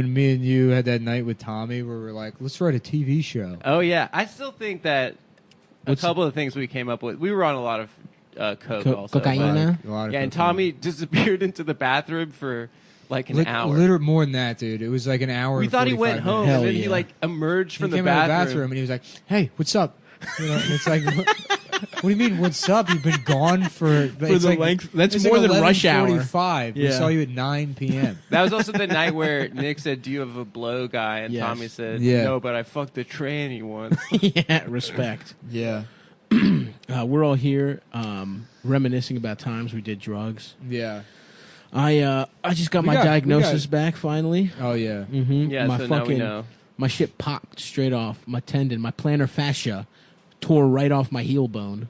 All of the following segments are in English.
When me and you had that night with Tommy where we're like, let's write a TV show. Oh, yeah. I still think that a couple of things we came up with, we were on a lot of coke also. Cocaine? And Tommy disappeared into the bathroom for like an hour. Literally more than that, dude. It was like an hour. We and thought he 45 went home, minutes. and then he like emerged from He the came out of bathroom. the bathroom and he was like, hey, what's up? You know, and it's like, what do you mean, what's up? You've been gone for the like, length. That's it's more like than rush hour. 11:45. We Yeah. saw you at 9 p.m. That was also the night where Nick said, "Do you have a blow guy?" And Yes. Tommy said, Yeah. "No, but I fucked the tranny once." Yeah, respect. Yeah. We're all here reminiscing about times we did drugs. Yeah. I just got my diagnosis back finally. Oh, yeah. Mm-hmm. Yeah, my so now we know. My shit popped straight off. My tendon, my plantar fascia, tore right off my heel bone.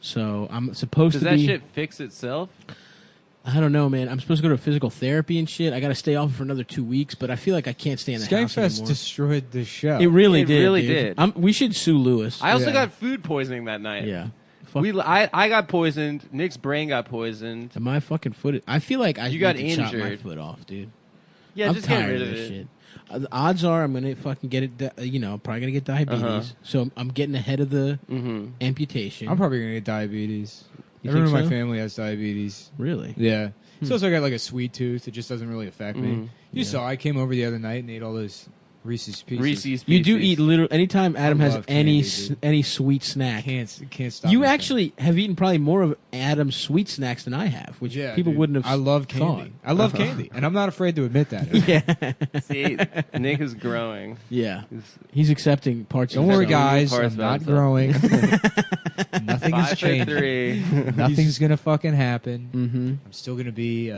So I'm supposed Does to that be. shit fix itself? I don't know, man. I'm supposed to go to physical therapy and shit. I got to stay off for another 2 weeks, but I feel like I can't stay in the house Skankfest anymore. destroyed the show. It really It did. really dude. did. We should sue Lewis. I also Yeah. got food poisoning that night. Yeah. Fuck. I got poisoned. Nick's brain got poisoned. My fucking foot. I feel like I You got need to chop my injured. foot off, dude. Yeah, I'm just get tired rid of of this it. shit. The odds are I'm gonna fucking get it. Probably gonna get diabetes. Uh-huh. So I'm getting ahead of the Mm-hmm. amputation. I'm probably going to get diabetes. You Everyone in think my so? family has diabetes. Really? Yeah. So also I got like a sweet tooth. It just doesn't really affect me. Mhm. You saw I came over the other night and ate all those Reese's Pieces. Reese's You do Pieces. eat literally anytime Adam has love candy, dude. any sweet snack. Can't stop. You myself. actually have eaten probably more of Adam's sweet snacks than I have, which Yeah, people dude. wouldn't have. I love candy. thought. I love candy, and I'm not afraid to admit that. Yeah, See, Nick is growing. yeah. He's He's accepting parts. Don't of worry, himself. guys. parts I'm about not himself. growing. Nothing is 5'3". changing. Nothing's gonna fucking happen. Mm-hmm. I'm still gonna be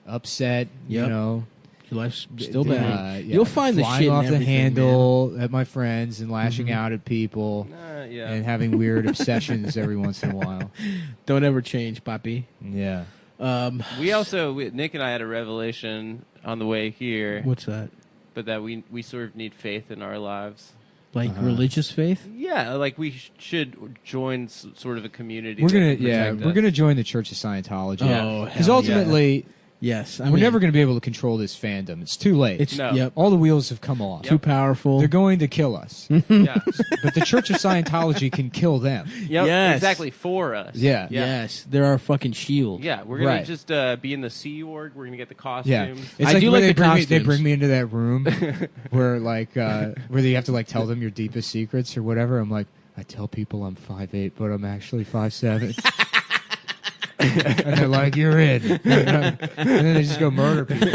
upset. You Yep. know, Your life's still bad. yeah, You'll find the flying shit in off the everything, handle at my friends and lashing Mhm. out at people Yeah. and having weird obsessions every once in a while. man. Don't ever change, Papi. Yeah. Nick and I had a revelation on the way here, What's that? but that we sort of need faith in our lives. Like Uh-huh. religious faith? Yeah, like we should join sort of a community. We're that gonna can protect we're us. gonna join the Church of Scientology. Oh, Because hell ultimately Yes. I we're mean, never gonna be able to control this fandom. It's too late. It's No. yep. All the wheels have come off. Too powerful. They're going to kill us. Yeah. But the Church of Scientology can kill them. Yep, Yes. exactly for us. Yeah. Yes, they're our fucking shield. Yeah, we're gonna Right. just be in the Sea Org. We're gonna get the costumes. Yeah, it's I like do where like they the bring me, they costumes. bring me into that room where where you have to like tell them your deepest secrets or whatever. I'm like, I tell people I'm 5'8", but I'm actually 5'7". And they're like, "You're in," and then they just go murder people.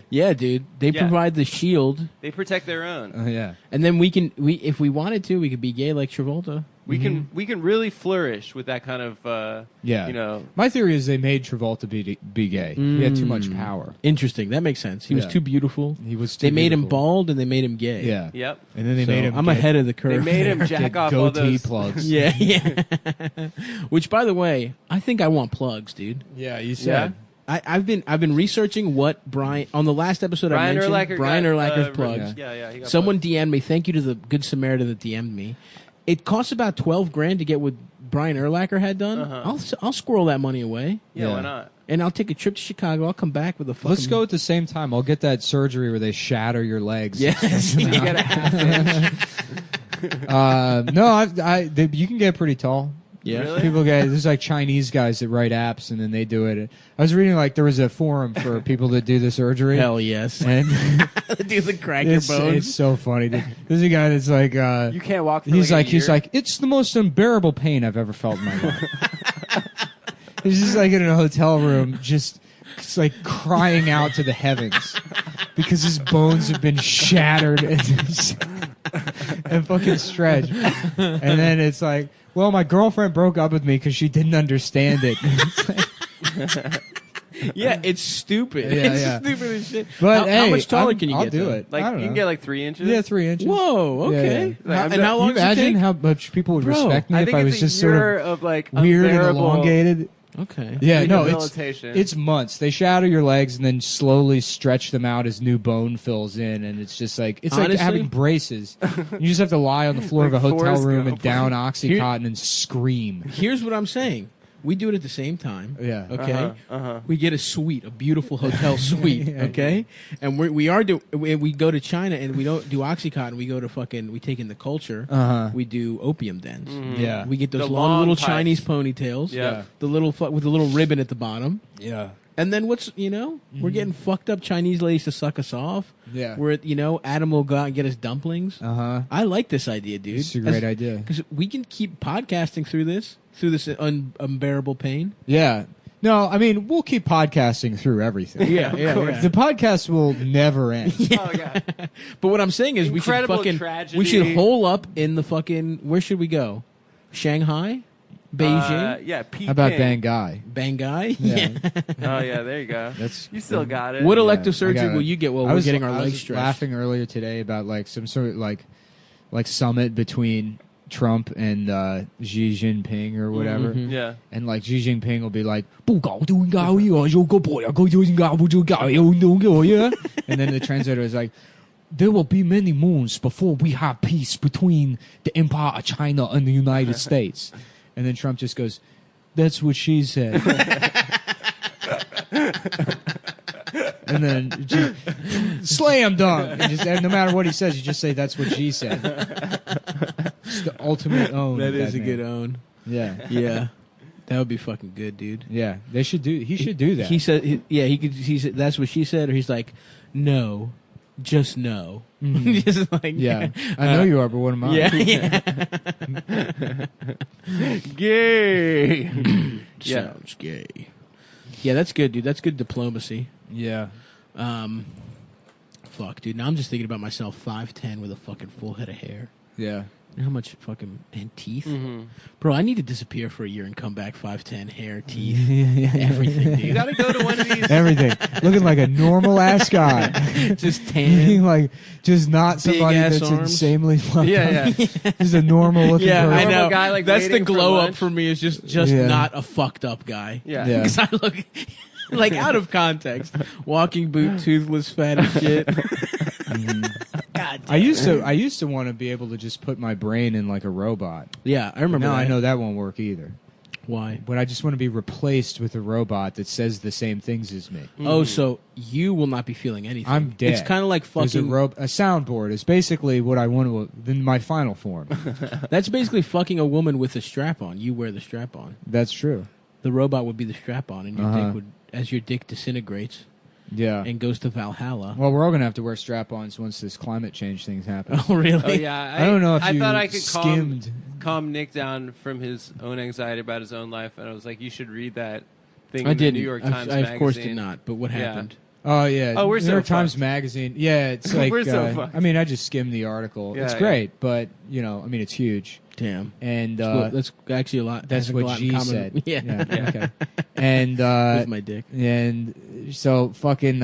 Yeah, dude. They Yeah. provide the shield, They protect their own. Yeah, and then we if we wanted to, we could be gay like Travolta. We can really flourish with that kind of yeah. you know. My theory is they made Travolta be gay. He had too much Mm. power. Interesting. That makes sense. He was Yeah. too beautiful. He was. Too They made him beautiful. bald and they made him gay. Yeah, Yep. and then they So made him. I'm get- ahead of the They curve. made him there. jack get off all goatee those. plugs. Yeah, yeah. Which, by the way, I think I want plugs, dude. Yeah, you said. I've been researching what Brian on the last episode Brian I mentioned. Urlacher Brian got, Urlacher's plugs. Yeah. He got Someone plugs. DM'd me. Thank you to the Good Samaritan that DM'd me. It costs about $12,000 to get what Brian Urlacher had done. Uh-huh. I'll squirrel that money away, Yeah, Yeah. why not? and I'll take a trip to Chicago. I'll come back with a fucking. Let's go at the same time. I'll get that surgery where they shatter your legs. Yes, you get a half inch. No, you can get pretty tall. Yeah. Really? People get there's like Chinese guys that write apps and then they do it. I was reading like there was a forum for people that do the surgery. Hell yes. And Do the crack your it's bones. so funny. Dude. There's a guy that's like You can't walk. For he's like like a year. it's the most unbearable pain I've ever felt in my life. He's just like in a hotel room, just like crying out to the heavens because his bones have been shattered and fucking stretched. And then it's like, well, my girlfriend broke up with me because she didn't understand it. Yeah, it's stupid. Yeah, it's yeah. stupid as shit. But how hey, much taller I'm- can you I'll get? do though? it. like I don't you can know. get like 3 inches. Yeah, 3 inches. Whoa. Yeah, Okay. yeah. Like, How- I'm and not- how long Can you does it imagine take? how much people would Bro, respect me I if think I it's was a just sort year of like weird and unbearable elongated? Okay. Yeah, no, rehabilitation. it's months. They shatter your legs and then slowly stretch them out as new bone fills in, and it's just like it's like Honestly? having braces. You just have to lie on the floor of a Like hotel Forrest room Gump. and down OxyContin and scream. Here's what I'm saying. We do it at the same time. Yeah. Okay. Uh-huh. We get a suite, a beautiful hotel suite. Yeah. Okay. And we go to China and we don't do OxyContin. We go to we take in the culture. We do opium dens. Yeah. We get those The long long little pipes. Chinese ponytails. Yeah. The little with the little ribbon at the bottom. Yeah. And then we're getting fucked up Chinese ladies to suck us off. Yeah. We're Adam will go out and get us dumplings. I like this idea, dude. It's a great idea. Because we can keep podcasting through this unbearable pain. Yeah. No, I mean, we'll keep podcasting through everything. Yeah. The podcast will never end. Oh yeah. But what I'm saying is Incredible we tragedy. should hole up in the fucking, where should we go? Shanghai? Beijing? Yeah. Peking. How about Bangai? Bangai? Yeah. Oh yeah. There you go. That's You still got it. What I elective got surgery it. will you get while I we're was- getting our I legs was stretched? laughing earlier today about like some sort of like summit between Trump and Xi Jinping or whatever. Yeah. And like Xi Jinping will be like, and then the translator is like, there will be many moons before we have peace between the Empire of China and the United States. And then Trump just goes, that's what she said. And then just slam dunk. And no matter what he says, you just say that's what she said. It's the ultimate own. That is a man. good own. Yeah. Yeah. That would be fucking good, dude. Yeah. He should do that. He said, he said, that's what she said, or he's like, no, just no. Just like, yeah. I know you are, but what am I? Yeah. Gay. Yeah. Sounds gay. Yeah, that's good, dude. That's good diplomacy. Yeah. Fuck, dude. Now I'm just thinking about myself, 5'10" with a fucking full head of hair. Yeah. You know how much fucking and teeth, bro. I need to disappear for a year and come back 5'10", hair, teeth, everything, dude. You got to go to one of these. Everything. Looking like a normal ass guy. Just Looking tan. like just not somebody Big-ass that's arms. insanely fucked Yeah, up. yeah. Just a normal looking Yeah, person. I know. Normal guy, like, That's the waiting for glow up lunch. for me. Is just Yeah. not a fucked up guy. Yeah. Yeah. Because I look like out of context, walking boot, toothless, fat as shit. God damn. I used to want to be able to just put my brain in like a robot. Yeah, I remember. Now that. I know that won't work either. Why. But I just want to be replaced with a robot that says the same things as me. Oh, so you will not be feeling anything. I'm dead. It's kind of like There's fucking. a soundboard is basically what I want to in my final form. That's basically fucking a woman with a strap on. You wear the strap on. That's true. The robot would be the strap on, and your Uh-huh. dick would, as your dick disintegrates Yeah. and goes to Valhalla. Well, we're all gonna have to wear strap-ons once this climate change thing's happen. Oh, really? Oh yeah. I don't know if I you thought I could skimmed. calm Nick down from his own anxiety about his own life, and I was like, you should read that thing I in the didn't. New York I- Times I, of course, did magazine. not. But what Yeah. happened? Oh yeah. Oh, we're New so York Times fucked. Magazine. Yeah, it's like We're so fucked. I mean, I just skimmed the article. Yeah, it's yeah. great, but I mean, it's huge. Damn. And Well, that's actually a lot. that's has a what lot in G common- said. Yeah. Yeah. Okay. And With my dick. and so fucking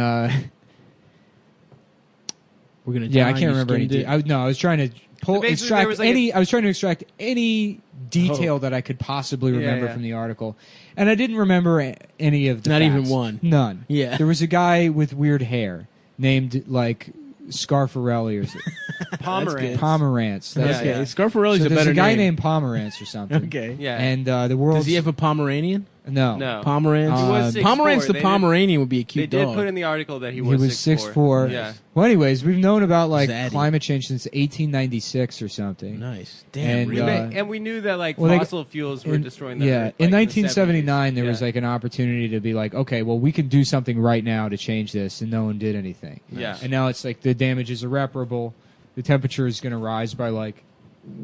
We're gonna. yeah, I die, can't you remember any. skimmed it. I was trying to So basically there was like I was trying to extract any detail that I could possibly Yeah, remember yeah. from the article, and I didn't remember any of the. Not even facts. one. None. Yeah. There was a guy with weird hair named like Scarfarelli or Pomerantz. Pomerantz. That's Okay, yeah. Scarfarelli's So a there's better a guy name. named Pomerantz or something. Okay. Yeah. And the world. Does he have a Pomeranian? no? No. Pomerantz. He was 6'4". Pomerantz the They did- Pomeranian would be a They cute did dog. put in the article that he He was was 6'4". 6'4". Yeah. Well, anyways, we've known about like Zaddy. climate change since 1896 or something. Nice. Damn. And, We really? and we knew that like well, they- fossil fuels were destroying the yeah, Earth, in like, the 1979, 70s. there was Yeah. like an opportunity to be like, okay, well, we can do something right now to change this, and no one did anything. Yeah. And now it's like the damage is irreparable. The temperature is going to rise by like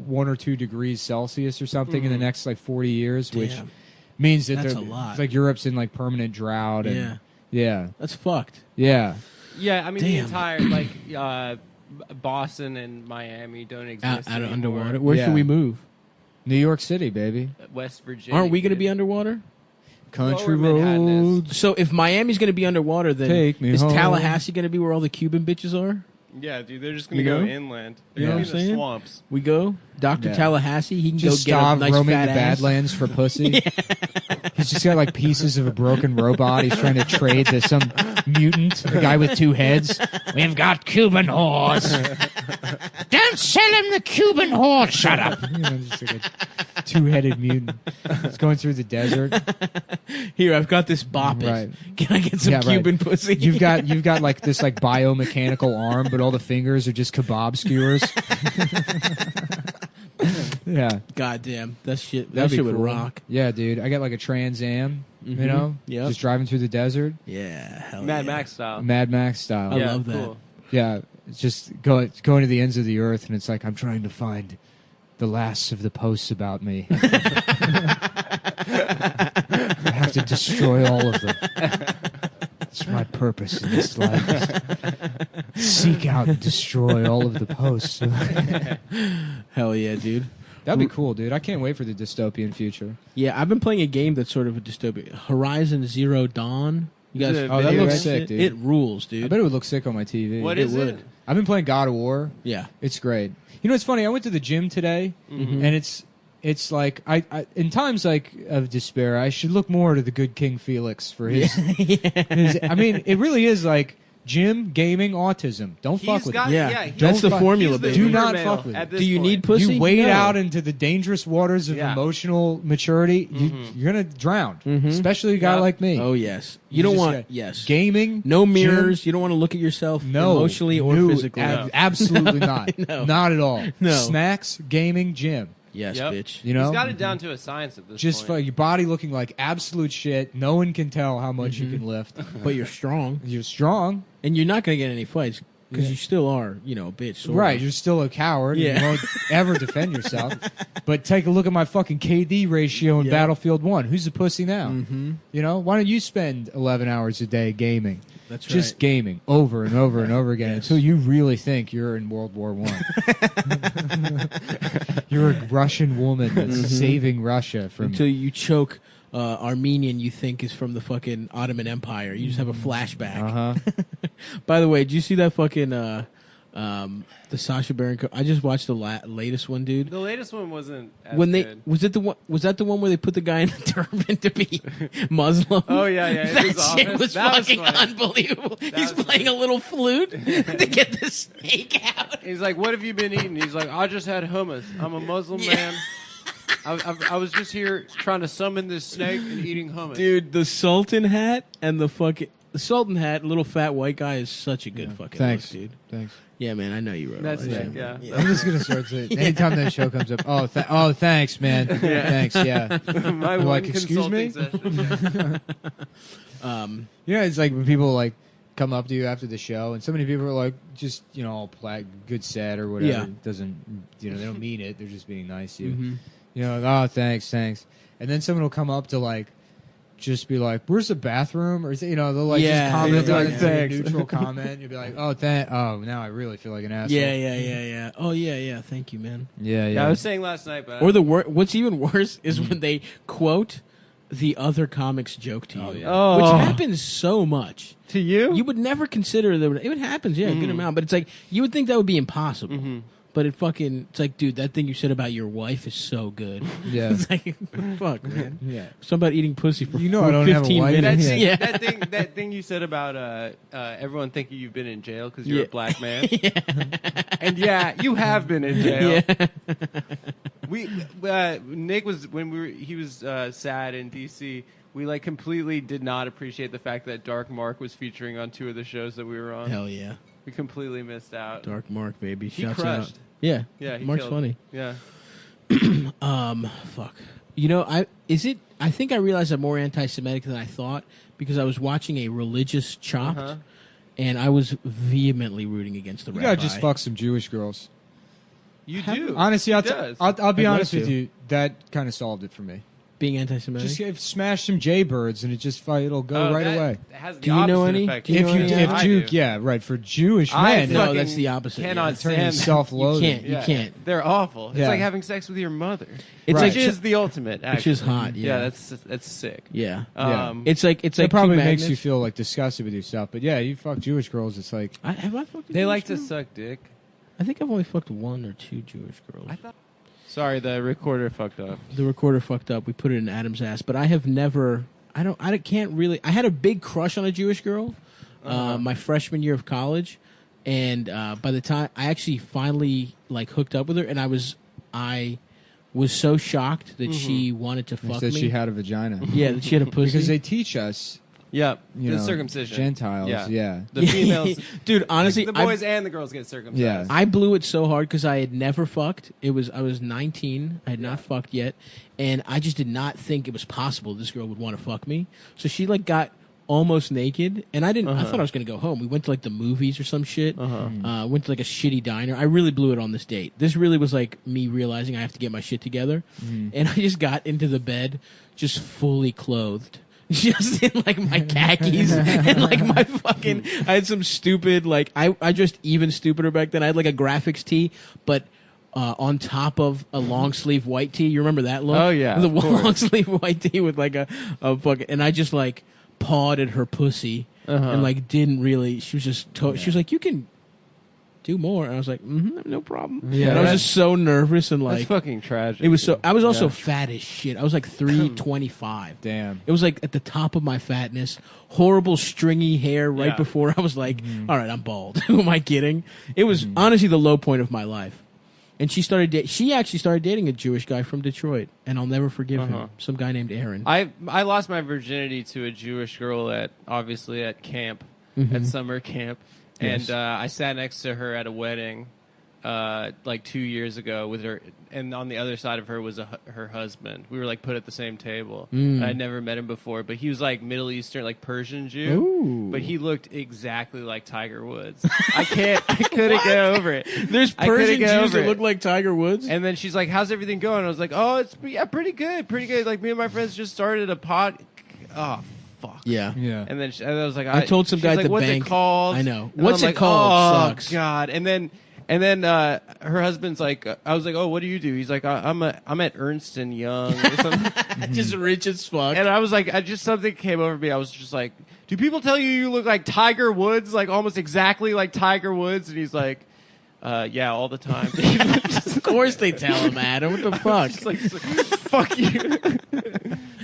1 or 2 degrees Celsius or something in the next like 40 years, which Damn. means that That's they're- a lot. It's like Europe's in like permanent drought. And, Yeah. yeah, That's fucked. yeah. Yeah, I mean the Damn. entire like Boston and Miami don't exist Out of anymore. underwater. Where Yeah. should we move? New York City, baby. West Virginia. Aren't we going to be dude. underwater? Country Lower Manhattan is- roads. So if Miami's going to be underwater, then Take me is home. Tallahassee going to be where all the Cuban bitches are? Yeah, dude, they're just gonna You go know? inland. You They're know gonna what be I'm in the saying? swamps. We go, Dr. Yeah. Tallahassee. He can Just go get a stop nice roaming fat the ass. Badlands for pussy. He's just got like pieces of a broken robot. He's trying to trade to some mutant, a guy with 2 heads. We've got Cuban whores. Don't sell him the Cuban whore. Shut up. You know, just like two-headed mutant. It's going through the desert. Here, I've got this bop it. Right. Can I get some Yeah, right. Cuban pussy? You've got like this like biomechanical arm, but all the fingers are just kebab skewers. Yeah, Goddamn, that shit. that'd That be shit would cool. rock. Yeah, dude. I got like a Trans Am, you know, Yep. just driving through the desert, Yeah, hell Mad yeah. Max style. Mad Max style. I yeah, love that. cool. Yeah, it's just going to the ends of the earth, and it's like I'm trying to find the last of the posts about me. I have to destroy all of them. It's my purpose in this life. Seek out and destroy all of the posts. Hell yeah, dude. That'd be cool, dude. I can't wait for the dystopian future. Yeah, I've been playing a game that's sort of a dystopia. Horizon Zero Dawn. You guys, Is it a Oh, that video looks game? sick, dude. It rules, I dude. bet it would look sick on my TV. What It is would. it? I've been playing God of War. Yeah. It's great. You know, it's funny. I went to the gym today, Mm-hmm. and it's like I in times like of despair, I should look more to the good King Felix for his. his I mean, it really is like gym, gaming, autism. Don't fuck He's with got, it. Yeah. he- That's the fuck- formula, he's the baby. Do Uber not male fuck with at it. this Do you point. need pussy? You wade No. out into the dangerous waters of Yeah. emotional maturity. You're gonna drown, especially a guy Yeah. like me. Oh yes. You don't just want got yes. gaming, No gym, mirrors. You don't want to look at yourself no, emotionally or no, physically. absolutely not. No. Not at all. No. Snacks, gaming, gym. Yes, Yep. bitch. You know, He's got it down to a science at this just point. your body looking like absolute shit. No one can tell how much you can lift. But you're strong, You're strong, and you're not going to get any fights because Yeah. you still are, a bitch. Sort right? of. You're still a coward. Yeah. You won't ever defend yourself. But take a look at my fucking KD ratio in Yeah. Battlefield 1. Who's the pussy now? Mhm. You know, why don't you spend 11 hours a day gaming? That's Just right. gaming over and over and over again Yes. until you really think you're in World War One. You're a Russian woman that's saving Russia from. Until you choke Armenian, you think is from the fucking Ottoman Empire. You just have a flashback. Uh huh. By the way, did you see that fucking the Sacha Baron Cohen? I just watched the latest one, dude. The latest one wasn't as When they good. was that the one where they put the guy in a turban to be Muslim? Oh, yeah, yeah, it That was shit awesome. was That was fucking funny. unbelievable. He's was playing a little flute to get the snake out. He's like, "What have you been eating?" He's like, "I just had hummus. I'm a Muslim man. I was just here trying to summon this snake and eating hummus." Dude, the Sultan hat and the Sultan hat, little fat white guy is such a good fucking Thanks, look, dude. Thanks. Yeah, man, I know you wrote That's all that it. shit. Yeah. I'm just gonna start saying anytime that show comes up. Oh, thanks, man. Thanks. Yeah. My You're one like, "Excuse me?" consulting session. Yeah, it's like when people like come up to you after the show, and so many people are like, just all good set or whatever. Yeah. It doesn't they don't mean it. They're just being nice to you. Mhm. You know, like, oh, thanks. And then someone will come up to like, just be like, "Where's the bathroom?" Or they'll like Yeah, just comment yeah, on yeah. it, Thanks. a neutral comment. You'll be like, "Oh, now I really feel like an asshole." Yeah. Oh yeah. Thank you, man. yeah. Yeah, I was saying last night, but Or what's even worse is when they quote the other comic's joke to you, Oh, yeah. Oh. which happens so much. to you, You would never consider that it happens, yeah, a good amount, but it's like you would think that would be impossible. But it's like, dude, that thing you said about your wife is so good. Yeah. It's like, fuck, man. Yeah. Something about eating pussy for You know I don't have a 15 wife. minutes. Yeah. that thing you said about everyone thinking you've been in jail because you're Yeah. a black man. And yeah, you have been in jail. Yeah. We Nick was he was sad in DC. We like completely did not appreciate the fact that Dark Mark was featuring on 2 of the shows that we were on. Hell yeah. We completely missed out. Dark Mark, baby. He Shouts crushed. out. Yeah. Yeah, he Mark's killed. funny. Yeah. Fuck. I think I realized I'm more anti-Semitic than I thought because I was watching a religious Chopped, Uh-huh. and I was vehemently rooting against the You rabbi. gotta just fuck some Jewish girls. You do. Honestly, He I'll does. be I'd like honest with to. you. That kind of solved it for me. Being anti-Semitic. Just smash some Jaybirds, and it'll go Oh, right that away. Has the Do you know opposite any? effect. Do you know any? If I Duke, do. yeah, right. For Jewish I men, No, fucking that's the opposite. Cannot turning stand self-loathing. You can't. You can't. They're awful. It's Yeah. like having sex with your mother. It's Right. like Which is the ultimate. which is actually. hot. Yeah. Yeah, that's sick. yeah. Yeah. It's like It two probably makes magnets. you feel like disgusted with yourself. But yeah, you fuck Jewish girls, it's like Have I fucked a They Jewish like to girl? suck dick. I think I've only fucked 1 or 2 Jewish girls. I thought. Sorry, the recorder fucked up. The recorder fucked up. We put it in Adam's ass, but I have never. I can't really. I had a big crush on a Jewish girl, my freshman year of college, and by the time I actually finally like hooked up with her, and I was so shocked that she wanted to They fuck said me. she had a vagina. Yeah, that she had a pussy. Because they teach us, Yeah, you the know, circumcision. Gentiles. Yeah. The females, Dude, honestly, the boys and the girls get circumcised. Yeah. I blew it so hard because I had never fucked. I was 19. I had not fucked yet, and I just did not think it was possible this girl would want to fuck me. So she like got almost naked, and I didn't. I thought I was gonna go home. We went to like the movies or some shit. Went to like a shitty diner. I really blew it on this date. This really was like me realizing I have to get my shit together, and I just got into the bed just fully clothed. Just in like my khakis and like my fucking, I had some stupid like I dressed even stupider back then. I had like a graphics tee, but on top of a long sleeve white tee. You remember that look? Oh, yeah, the of course. long sleeve white tee with like a fucking, and I just like pawed at her pussy and like didn't really. She was just she was like, you can do more, and I was like, no problem. Yeah, and I was that's- just so nervous and That's like fucking tragic. it was so. I was also Yeah. fat as shit. I was like 325. Damn. It was like at the top of my fatness, horrible stringy hair right Yeah. before I was like, all right, I'm bald. Who am I kidding? It was honestly the low point of my life. And she actually started dating a Jewish guy from Detroit, and I'll never forgive him. Some guy named Aaron. I lost my virginity to a Jewish girl at camp, at summer camp, Yes. and I sat next to her at a wedding, like 2 years ago with her, and on the other side of her was her husband. We were like put at the same table. I'd never met him before, but he was like Middle Eastern, like Persian Jew. Ooh. But he looked exactly like Tiger Woods. I couldn't get over it. There's I couldn't Persian get Jews over that it. look like Tiger Woods. And then she's like, "How's everything going?" I was like, "Oh, it's pretty good, pretty good." Like me and my friends just started a pod. Oh, fuck. yeah. Yeah. And then and I was like, I told some she's guy at like, the "What's bank." it called?" I know. And What's I'm it like, called? Oh Sucks. God. And then her husband's like, I was like, "Oh, what do you do?" He's like, I'm at Ernst and Young or something. Just rich as fuck. And I was like, something came over me. I was just like, "Do people tell you look like Tiger Woods, like almost exactly like Tiger Woods?" And he's like, "Yeah, all the time." Of course they tell him, Adam. What the fuck? Just like, fuck you.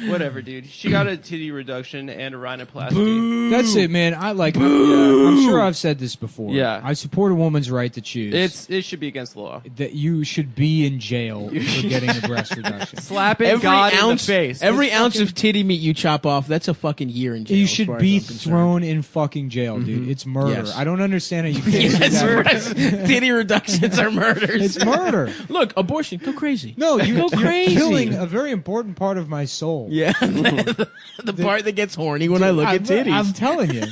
Whatever, dude. She got a titty reduction and a rhinoplasty. That's it, man. I like. I'm sure I've said this before. Yeah. I support a woman's right to choose. It should be against the law. That you should be in jail for getting a breast reduction. Slapping God in the face. Every It's ounce fucking- of titty meat you chop off, that's a fucking year in jail. You as far should as be I'm concerned. thrown in fucking jail, dude. It's murder. Yes. I don't understand how you can't Yes, do that. right. Titty reductions are murders. It's murder. Look, abortion, go crazy. No, Go you're crazy. killing a very important part of my soul. Yeah, the part that gets horny when I look at titties. I'm telling you.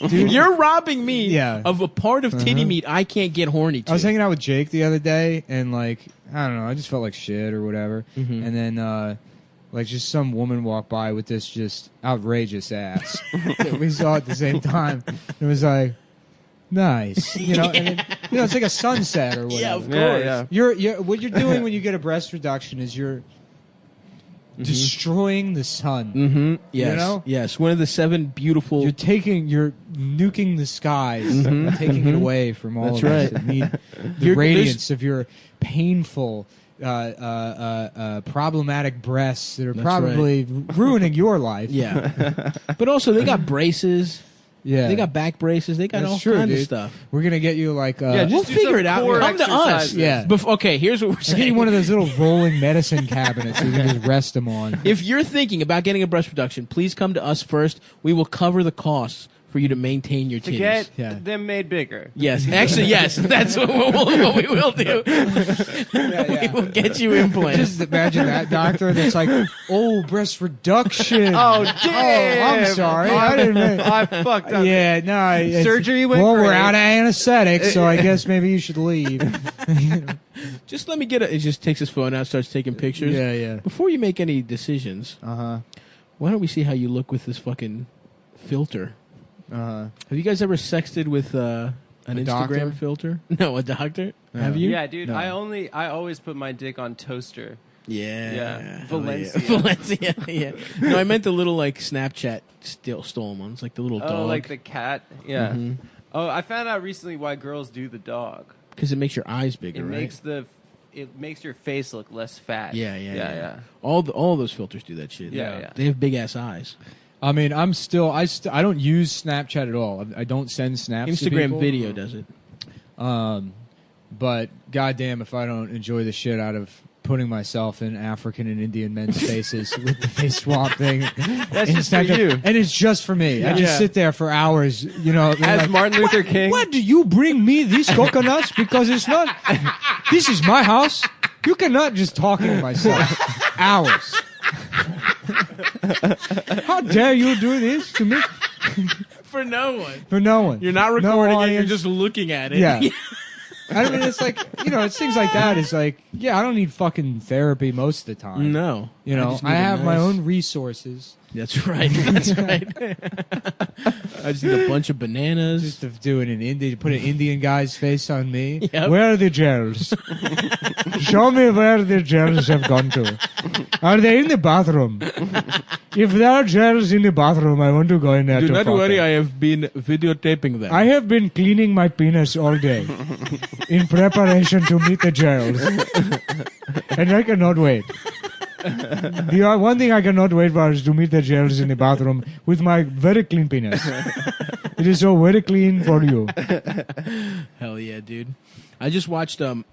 You're robbing me Yeah. of a part of titty meat I can't get horny to. I was hanging out with Jake the other day, and like, I don't know, I just felt like shit or whatever. And then, like, just some woman walked by with this just outrageous ass that we saw at the same time. It was like, nice, you know. And then, it's like a sunset or whatever. Yeah, of Yeah, course. yeah. What you're doing when you get a breast reduction is you're destroying the sun. Mm-hmm. Yes. You know? Yes. One of the 7 beautiful. You're nuking the skies, and taking it away from all That's of us right. that need the You're- radiance of your painful, problematic breasts that are That's probably ruining your life. Yeah. But also, they got braces. yeah. They got back braces. They got That's all true, kinds of dude. stuff. We're gonna get you like Yeah, We'll just do figure some it out. core Come to us. exercises. Yeah. Okay, here's what we're I give saying. you one of those little rolling medicine cabinets that you can just rest them on. If you're thinking about getting a breast reduction, please come to us first. We will cover the costs for you to maintain your To titties. get Yeah. them made bigger. Yes, actually, yes. That's what we will do. We will get you implants. Just imagine that doctor that's like, oh, breast reduction. Oh, damn! I'm sorry. I didn't mean. I fucked up. Yeah, no. it's- Surgery went Well, we're great. out of anesthetics, so I guess maybe you should leave. Just let me get it. It just takes his phone out, starts taking pictures. yeah. Before you make any decisions, Uh-huh. why don't we see how you look with this fucking filter? Uh-huh. Have you guys ever sexted with an Instagram doctor? filter? No, a doctor. No. Have you? Yeah, dude. No. I always put my dick on toaster. Yeah. Yeah. Hell Valencia. Yeah. Valencia. Yeah. No, I meant the little like Snapchat stolen ones, like the little Oh, dog. like the cat. Yeah. Mhm. Oh, I found out recently why girls do the dog. Because it makes your eyes bigger, It right? makes your face look less fat. Yeah. All those filters do that shit. Yeah, yeah. They have big ass eyes. I mean, I don't use Snapchat at all. I don't send snaps to Instagram people. video does it. But goddamn, if I don't enjoy the shit out of putting myself in African and Indian men's faces with the face swap thing. That's just for Instagram. you. And it's just for me. I just Yeah. sit there for hours, you know. they're As like, Martin Luther King. Why do you bring me these coconuts? Because it's not. This is my house. You cannot just talking to myself. Hours. How dare you do this to me? For no one. For no one. You're not No recording it. You're audience. just looking at it. Yeah. I mean, it's like, you know, it's things like that. It's like, yeah, I don't need fucking therapy most of the time. No. You know, just need I a have my nice- own resources. That's right. That's right. I just need a bunch of bananas. Just of doing an Indian, put an Indian guy's face on me. Yep. Where are the gels? Show me where the gels have gone to. Are they in the bathroom? If there are gels in the bathroom, I want to go in there Do to not fuck worry, them. I have been videotaping them. I have been cleaning my penis all day in preparation to meet the gels. And I cannot wait. The one thing I cannot wait for is to meet the gels in the bathroom with my very clean penis. It is so very clean for you. Hell yeah, dude. I just watched a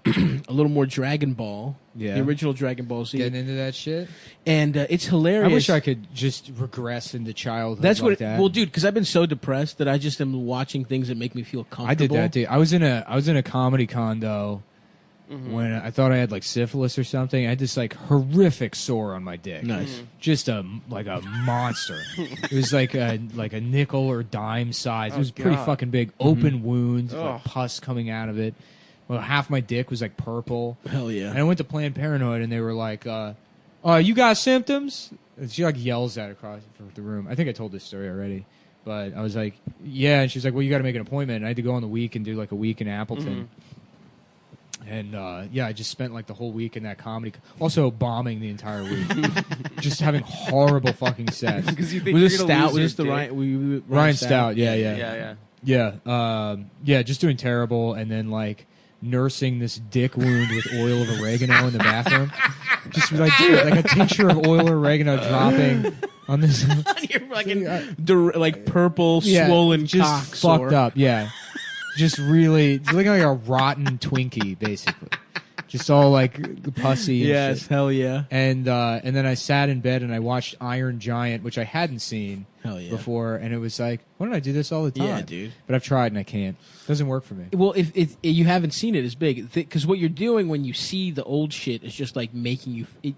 little more Dragon Ball. Yeah. The original Dragon Ball Z. Getting into that shit? And it's hilarious. I wish I could just regress into childhood That's like what. that. Well, dude, because I've been so depressed that I just am watching things that make me feel comfortable. I did that, dude. I was in a comedy condo when I thought I had like syphilis or something. I had this like horrific sore on my dick. Nice. Just a monster. It was like a nickel or dime size. It was pretty God. fucking big. Open wounds, Ugh. like pus coming out of it. Well, half my dick was like purple. Hell yeah. And I went to Planned Parenthood, and they were like, you got symptoms? And she like yells that across the room. I think I told this story already. But I was like, yeah. And she's like, well, you got to make an appointment. And I had to go on the week and do like a week in Appleton. And yeah, I just spent like the whole week in that comedy. Also bombing the entire week. Just having horrible fucking sets. Because you think Was you're this gonna Stout? lose Was your this the dick. Ryan Stout, yeah. Yeah, just doing terrible, and then like nursing this dick wound with oil of oregano in the bathroom. Just like, dude, like a tincture of oil of oregano dropping on this. You're fucking like purple, Yeah, swollen just cock fucked sore. up. Yeah, just really looking like a rotten Twinkie, basically. Just all like pussy. And Yes, shit. hell yeah. And then I sat in bed and I watched Iron Giant, which I hadn't seen Hell yeah. before, and it was like, why don't I do this all the time? Yeah, dude. But I've tried and I can't. Doesn't work for me. Well, if you haven't seen it, it's big. Because what you're doing when you see the old shit is just like making you.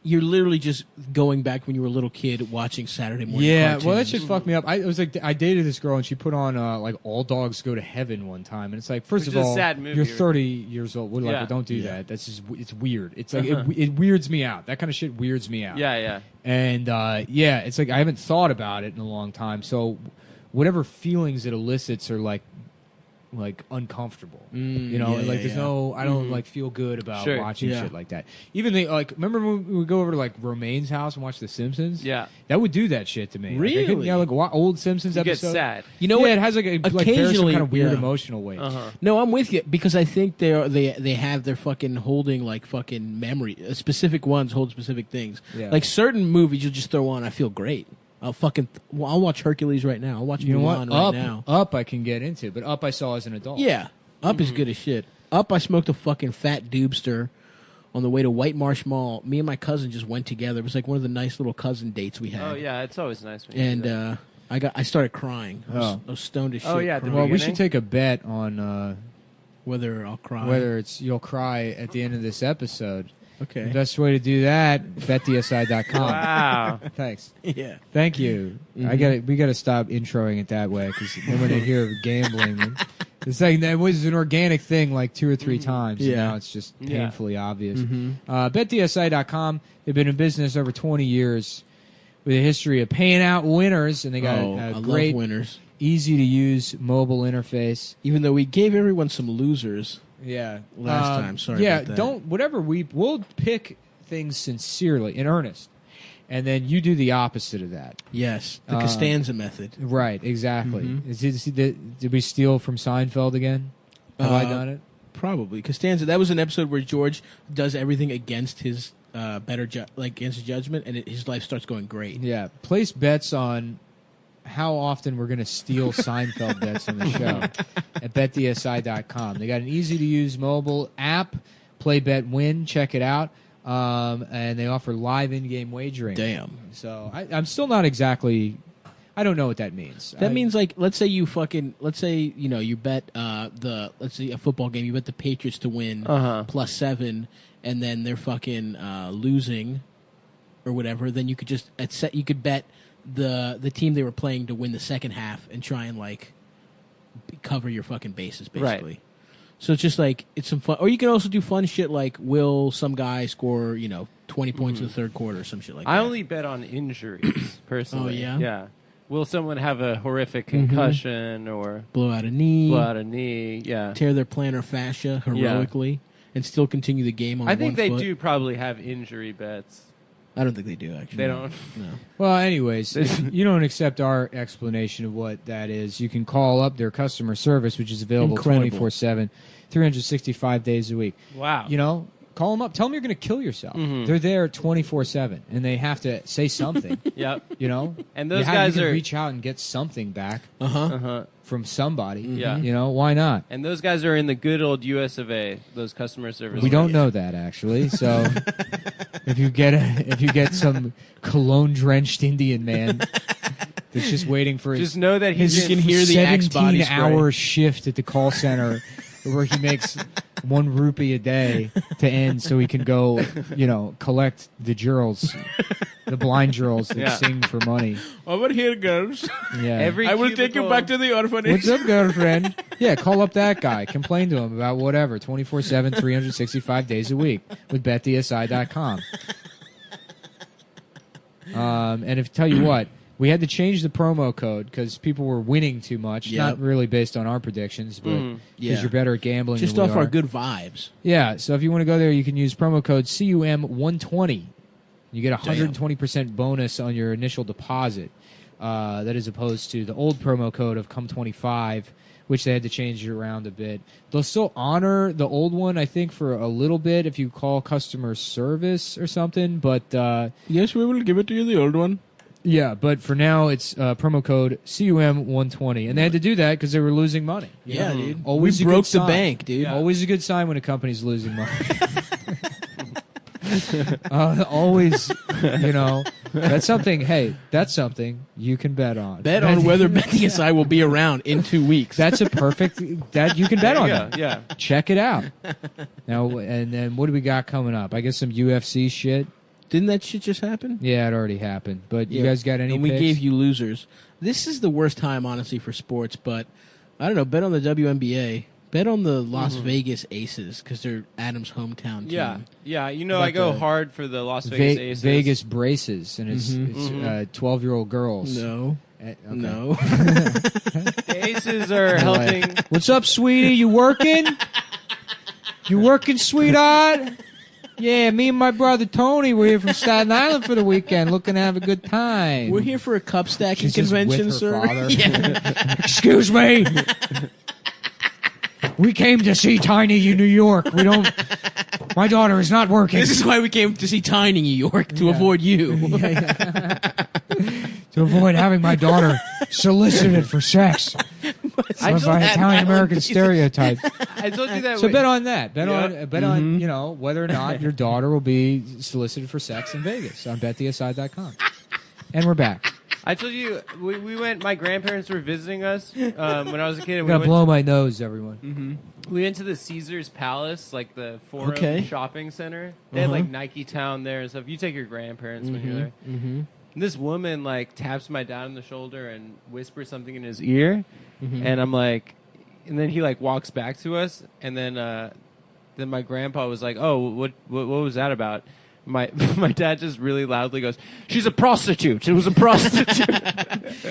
You're literally just going back when you were a little kid watching Saturday morning. Yeah, cartoons. well, that shit fucked me up. I dated this girl and she put on like All Dogs Go to Heaven one time, and it's like, first Which of is a all, sad movie. you're 30 years old. We're like, Yeah. well, don't do Yeah. that. That's just it's weird. It's like it weirds me out. That kind of shit weirds me out. Yeah. And yeah, it's like I haven't thought about it in a long time. So whatever feelings it elicits are like uncomfortable. You know, yeah, and, like yeah, there's yeah. no I don't like feel good about Sure. watching Yeah. shit like that. Even they like remember when we would go over to like Romaine's house and watch The Simpsons? Yeah. That would do that shit to me. Like, I Really? could, yeah, like old Simpsons You get episode. sad. You know yeah, what? it has like a bears some Occasionally, kind of weird yeah. emotional weight. No, I'm with you because I think they have their fucking holding like fucking memory. Specific ones hold specific things. Yeah. Like certain movies, you just throw on. I feel great. I'll watch Hercules right now. I'll watch You know what? Mulan right now. Up I can get into, but Up I saw as an adult. Yeah, Up is good as shit. Up, I smoked a fucking fat doobster on the way to White Marsh Mall. Me and my cousin just went together. It was like one of the nice little cousin dates we had. Oh yeah, it's always nice when you do that. And I started crying. I was stoned as shit. Oh, yeah, at the crying. Well, we beginning? should take a bet on Whether I'll cry. whether you'll cry at the end of this episode. Okay. The best way to do that, betdsi.com. Wow. Thanks. Yeah. Thank you. We gotta stop introing it that way because then when they hear gambling, it's like that was an organic thing like 2 or 3 times. And Yeah. now it's just Yeah. painfully obvious. BetDSI.com. They've been in business over 20 years with a history of paying out winners, and they got I a love great, winners. easy to use mobile interface. Even though we gave everyone some losers. Yeah. Last time, sorry Yeah, about that. we'll pick things sincerely, in earnest, and then you do the opposite of that. Yes. The Costanza method. Right, exactly. Did we steal from Seinfeld again? Have I done it? Probably. Costanza, that was an episode where George does everything against his against his judgment, and his life starts going great. Yeah. Place bets on how often we're going to steal Seinfeld bets on the show at betdsi.com. They got an easy-to-use mobile app, Play Bet Win. Check it out. and they offer live in-game wagering. Damn. So I'm still not exactly. I don't know what that means. That means like, let's say you bet let's say a football game, you bet the Patriots to win +7, and then they're fucking losing or whatever. Then you could just you could bet the team they were playing to win the second half and try and like cover your fucking bases basically. Right. So it's just like it's some fun, or you can also do fun shit like will some guy score 20 points in the third quarter or some shit like that. I only bet on injuries personally. Oh, yeah? Yeah. Will someone have a horrific concussion or blow out a knee, Yeah. tear their plantar fascia heroically, and still continue the game on I think one they foot? do probably have injury bets. I don't think they do, actually. They don't? No. Well, anyways, if you don't accept our explanation of what that is, you can call up their customer service, which is available Incredible. 24/7, 365 days a week. Wow. Call them up. Tell them you're going to kill yourself. Mhm. They're there 24/7, and they have to say something. Yep. And And those guys you can are reach out and get something back Uh-huh. from somebody. Yeah. Why not? And those guys are in the good old US of A, those customer service. We don't know that actually. So if you get some cologne drenched Indian man that's just waiting for Just know that he's You can hear the Axe body spray. 17-hour shift at the call center where he makes 1 rupee a day to end so he can go, collect the girls, the blind girls that sing for money. Over here, girls. Yeah. Every cubicle- to the orphanage. What's up, girlfriend? Yeah, call up that guy. Complain to him about whatever, 24/7, 365 days a week with betdsi.com. And tell you what, we had to change the promo code because people were winning too much. Yep. Not really based on our predictions, but because Yeah. you're better at gambling Just than we off our are. good vibes. Yeah, so if you want to go there, you can use promo code CUM120. You get a 120% bonus on your initial deposit. That is opposed to the old promo code of CUM25, which they had to change it around a bit. They'll still honor the old one, I think, for a little bit if you call customer service or something. But Yes, we will give it to you, the old one. yeah, but for now, it's promo code CUM120. And they had to do that because they were losing money. you Yeah, know? dude. Always we a good broke the sign. bank, dude. Yeah. Always a good sign when a company's losing money. Always, that's something. Hey, that's something you can bet on. Bet on whether BetDSI will be around in 2 weeks. That's a perfect that you can bet on. Yeah, that. yeah. Check it out. Now, and then what do we got coming up? I guess some UFC shit. Didn't that shit just happen? Yeah, it already happened. But you Yeah. guys got any? And we picks? gave you losers. This is the worst time, honestly, for sports. But I don't know. Bet on the WNBA. Bet on the Las Vegas Aces because they're Adam's hometown team. Yeah. Yeah, I About go the- hard for the Las Vegas Aces. Vegas braces, and it's 12-year-old girls. No. Okay. No. The Aces are helping. What's up, sweetie? You working? You working, sweetheart? Yeah, me and my brother Tony, we're here from Staten Island for the weekend, looking to have a good time. We're here for a cup stacking She's just convention, with her sir. father. Yeah. Excuse me. We came to see Tiny in New York. We don't. My daughter is not working. This is why we came to see Tiny New York, to avoid you. To avoid having my daughter solicited for sex. I By told that Italian American Jesus. stereotype. I told you that. So bet on that. Bet Yeah. on whether or not your daughter will be solicited for sex in Vegas on betdsi.com. And we're back. I told you we went. My grandparents were visiting us when I was a kid. And I'm we gonna went blow my nose, everyone. We went to the Caesars Palace, like the Forum Okay. shopping center. They had like Nike Town there and stuff. You take your grandparents when you're there. And this woman like taps my dad on the shoulder and whispers something in his ear, and I'm like, and then he like walks back to us, and then my grandpa was like, "Oh, what was that about?" My dad just really loudly goes, "She's a prostitute. It was a prostitute.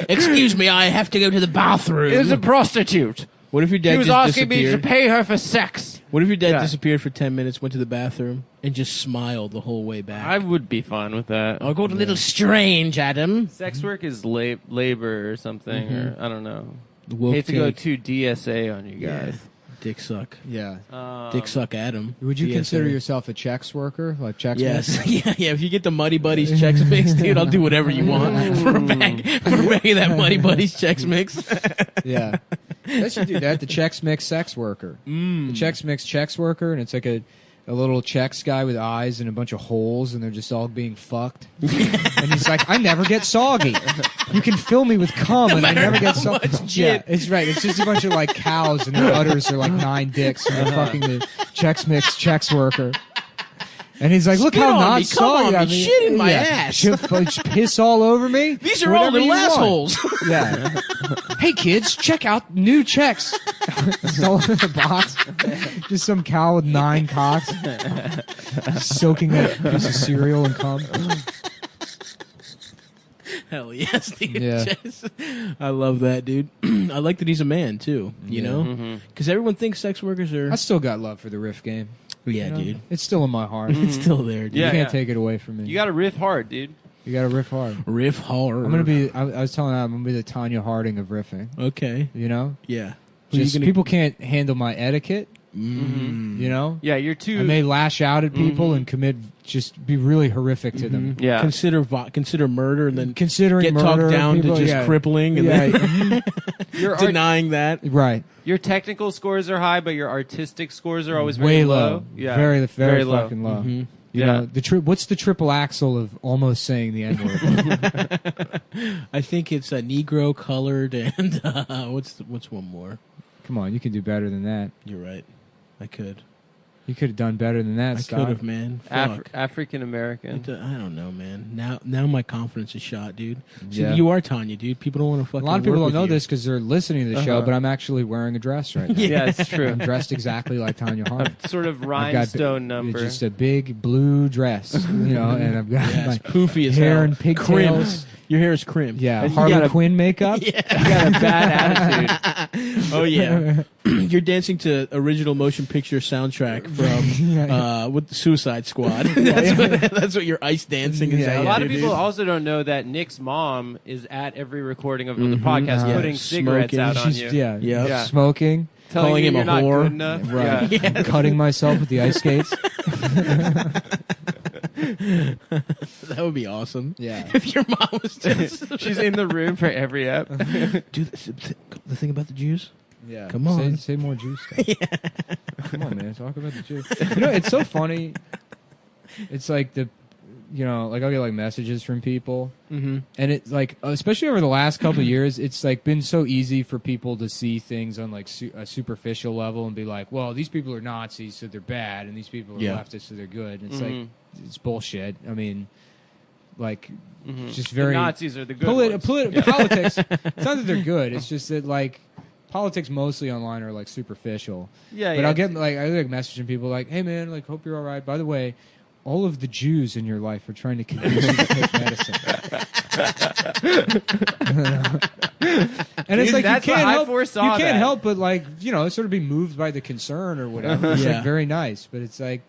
Excuse me, I have to go to the bathroom. It was a prostitute. What if your dad She was just asking me to disappeared? pay her for sex." What if your dad Yeah. disappeared for 10 minutes, went to the bathroom, and just smiled the whole way back? I would be fine with that. I got a little strange, Adam. Sex work is labor or something, or I don't know. The woke Hate to go take. too DSA on you guys. Dick suck. Yeah. Dick suck, Adam. Would you DSA. consider yourself a checks worker? Like checks Yes, worker? yeah. If you get the Muddy Buddies Chex Mix, dude, I'll do whatever you want for a bag of that Muddy Buddies Chex Mix. Yeah. They should do that. The Chex Mix sex worker. The Chex Mix checks worker, and it's like a a little Chex guy with eyes and a bunch of holes, and they're just all being fucked. And he's like, I never get soggy. You can fill me with cum, and I never get soggy. Yeah, it's right. It's just a bunch of like cows, and their udders are like 9 dicks, and they're fucking the Chex Mix Chex worker. And he's like, look Spit how on not me, soggy. come on me, shit in my ass. Just piss all over me. These are all Whatever little you want. assholes. Yeah. Hey kids, check out new Chex. It's all in the box. Just some cow with 9 cocks, soaking that piece of cereal in cum. Hell yes, dude. Yeah. I love that, dude. I like that he's a man too. You know, because everyone thinks sex workers are. I still got love for the riff game. Yeah, You know? dude. It's still in my heart. It's still there, dude. Yeah. You can't take it away from me. You got to riff hard, dude. You got to riff hard. Riff hard. I'm gonna be. I was telling Adam, I'm gonna be the Tanya Harding of riffing. Okay. You know, Yeah. Who you just gonna- people can't handle my etiquette. Mm. You know, Yeah, you're too. I may lash out at people and just be really horrific to them. Yeah. Consider murder and then Considering get murder, talked down people, to just yeah. crippling and Yeah, then your, denying that. right. your technical scores are high, but your artistic scores are always Way very low. Yeah. Very, very low. fucking low. Mhm. You Yeah. know, what's the triple axle of almost saying the N word? I think it's a Negro colored and what's one more? Come on, you can do better than that. You're right. I could. You could have done better than that. I Scott. could have, man. Fuck. African American. I don't know, man. Now my confidence is shot, dude. See, Yeah. you are Tanya, dude. People don't want to fucking. A lot of people work don't know with you. this because they're listening to the show, Uh-huh. but I'm actually wearing a dress right now. Yeah, it's true. I'm dressed exactly like Tanya Harding. Sort of I've got rhinestone number. Just a big blue dress, you know, and I've got Yeah, my it's poofy as hair hell. and pigtails. Your hair is crimped. Yeah, And you Harley got a- Quinn makeup. You got a bad attitude. Oh yeah. You're dancing to original motion picture soundtrack from with the Suicide Squad. That's what your ice dancing is. Yeah, out A lot to, of people dude. also don't know that Nick's mom is at every recording of the podcast, Yeah. putting cigarettes Smoking. out on She's, you, yeah, Yep. Yeah. smoking, telling calling you him you're a not whore. good enough. right, Yeah. cutting myself with the ice skates. That would be awesome. Yeah. If your mom was just She's in the room for every ep. dude, the thing about the Jews. Yeah, Come on. say more Jew stuff. Come on, man, talk about the Jew. You know, it's so funny. It's like like I'll get like messages from people, Mm-hmm. and it's like, especially over the last couple of years, it's like been so easy for people to see things on like a superficial level and be like, well, these people are Nazis, so they're bad, and these people are Yeah. leftists, so they're good. And it's Mhm. like it's bullshit. I mean, like Mhm. just The very Nazis are the good ones. politics. It's not that they're good. It's just that like politics mostly online are like superficial. Yeah, But yeah. I'll get like I like messaging people like, "Hey man, like hope you're all right. By the way, all of the Jews in your life are trying to convince you to take medicine." And it's Dude, like that's you what can't I help. You foresaw can't that. help but like sort of be moved by the concern or whatever. It's Yeah. like very nice, but it's like,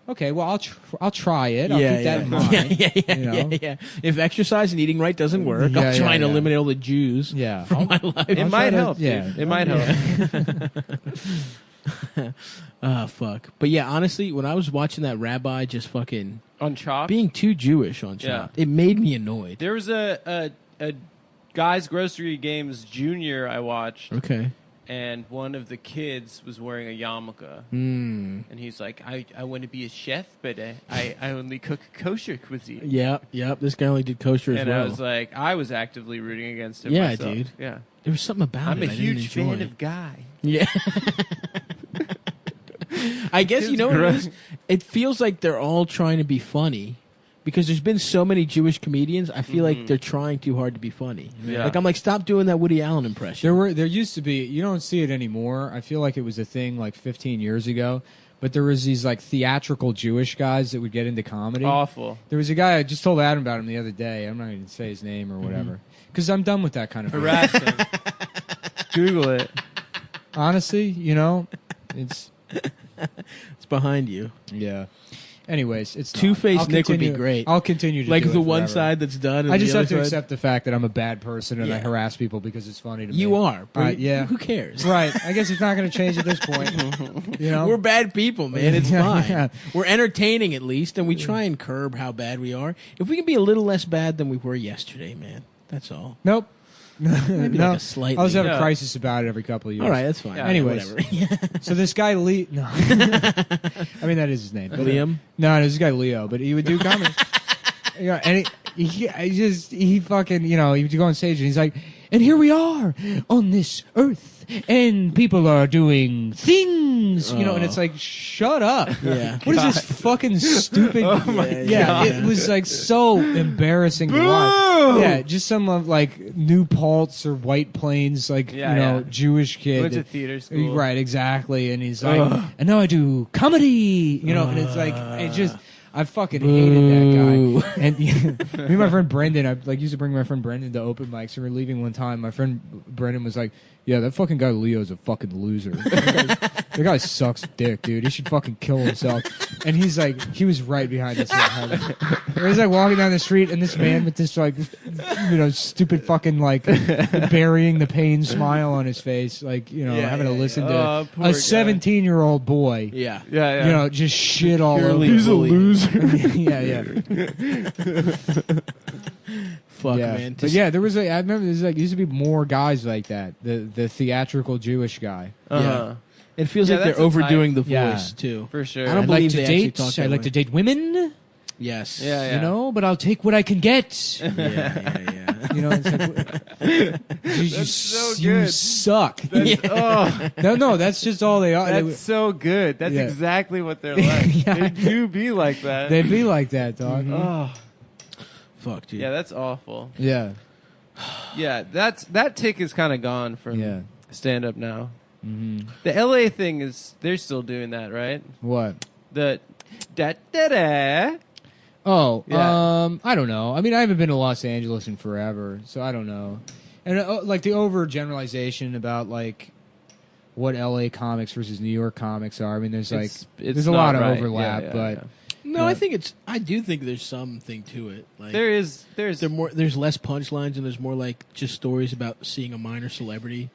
okay, well I'll try it. I'll yeah, keep yeah. that in mind. Yeah. you know? Yeah. If exercise and eating right doesn't work, Yeah, I'll try yeah, and yeah. eliminate all the Jews Yeah. from my life. It I'll might try to- help. yeah. Dude. It might help. Fuck. But yeah, honestly, when I was watching that rabbi just fucking On Chop, being too Jewish on Chopped, it made me annoyed. there was a Guys Grocery Games Junior I watched, Okay. and one of the kids was wearing a yarmulke. Mm. And he's like, I want to be a chef, but I only cook kosher cuisine. Yep. This guy only did kosher as And well. I was like, I was actively rooting against him. Yeah, myself. dude. Yeah, there was something about I'm it a I huge didn't enjoy. fan of Guy. Yeah. I guess It's you know what it gross. is? It feels like they're all trying to be funny because there's been so many Jewish comedians. I feel like they're trying too hard to be funny. Yeah. Like I'm like, stop doing that Woody Allen impression. There used to be. You don't see it anymore. I feel like it was a thing like 15 years ago. But there was these like theatrical Jewish guys that would get into comedy. Awful. There was a guy, I just told Adam about him the other day. I'm not going to say his name or whatever because I'm done with that kind of thing. Harass him. Google it. Honestly, it's It's behind you. yeah. Anyways, it's not. Two-Faced I'll Nick would be continue- great. I'll continue to Like do the it one forever. side that's done. And I just the have other to side- accept the fact that I'm a bad person and I Yeah. harass people because it's funny to me. You are. But yeah. Who cares? Right. I guess it's not going to change at this point. You know? We're bad people, man. It's Yeah, fine. yeah. We're entertaining at least, and we try and curb how bad we are. If we can be a little less bad than we were yesterday, man, that's all. Nope. Maybe No, like a slightly. I always have a Yeah. crisis about it every couple of years. All right, that's fine. Yeah. Anyways. whatever. So this guy Lee, no, I mean that is his name. But, Liam. No, this guy Leo, but he would do comedy. Yeah, and he fucking, he would go on stage and he's like, and here we are on this earth, and people are doing things, and it's like, shut up. Yeah. What is this fucking stupid? Oh my yeah, God. it was like so embarrassing to watch. Yeah, just some of like New Paltz or White Plains, like Yeah, yeah. Jewish kid. Went to that- theater school. Right, exactly. And he's like, and now I do comedy, and it's like, I fucking hated that guy. And me and my friend Brendan, I used to bring my friend Brendan to open mics, and we were leaving one time. My friend Brendan was like, yeah, that fucking guy Leo's a fucking loser. That guy sucks dick, dude. He should fucking kill himself. And he's like, he was right behind us. He's like walking down the street, and this man with this like, stupid fucking like burying the pain smile on his face, like having to listen to Oh, poor a guy. 17-year-old boy, Yeah. Yeah, yeah. just shit all Purely over. He's a loser. yeah. Fuck, Yeah. man. But yeah, I remember there used to be more guys like that. The theatrical Jewish guy. Uh-huh. It feels Yeah, like they're that's a overdoing type. the Yeah. voice too. For sure. I don't I'd believe like to they actually date. talk that I'd like way. to date women. Yes. Yeah. But I'll take what I can get. Yeah. It's like, That's so you good. suck. Oh, No, that's just all they are. that's so good. That's Yeah. exactly what they're like. Yeah. They do be like that. They'd be like that, dog. Oh, Fuck, dude. yeah, that's awful. Yeah. Yeah, that tick is kind of gone from Yeah. stand up now. hmm The LA thing is they're still doing that, right? What? The da da da. Oh, Yeah. I don't know. I mean, I haven't been to Los Angeles in forever, so I don't know. And like the overgeneralization about like what LA comics versus New York comics are. I mean, there's like It's there's a not lot of right. overlap, Yeah, yeah, but yeah. No, I think I do think there's something to it. Like there's there's less punchlines and there's more like just stories about seeing a minor celebrity.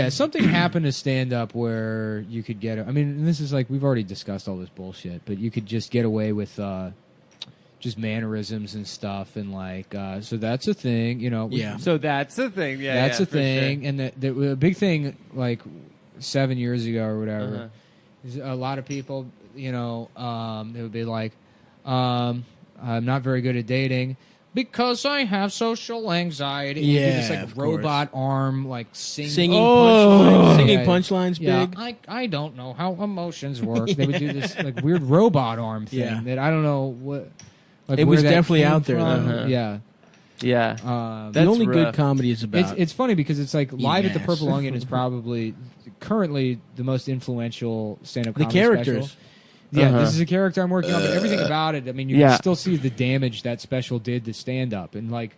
something happened to stand up where you could get. I mean, and this is like we've already discussed all this bullshit, but you could just get away with just mannerisms and stuff, and like so that's a thing, Yeah. so that's the thing. Yeah, that's yeah, a for thing, sure. and the big thing like 7 years ago or whatever. Uh-huh. is a lot of people, they would be like, I'm not very good at dating because I have social anxiety. And you do this Yeah, like of course. robot arm, like singing Singing Yeah. punchlines Yeah, big. I don't know how emotions work. They would do this like weird robot arm thing Yeah. that I don't know what. Like, It where was that definitely came out there, from. though. Uh-huh. Yeah. Yeah. The That's only good rough. comedy is about It's funny because it's like Live at the ass. Purple Onion is probably currently the most influential stand-up the comedy characters. special. Yeah, Uh-huh. this is a character I'm working on, but everything about it, I mean, you Yeah. can still see the damage that special did to stand-up. And, like,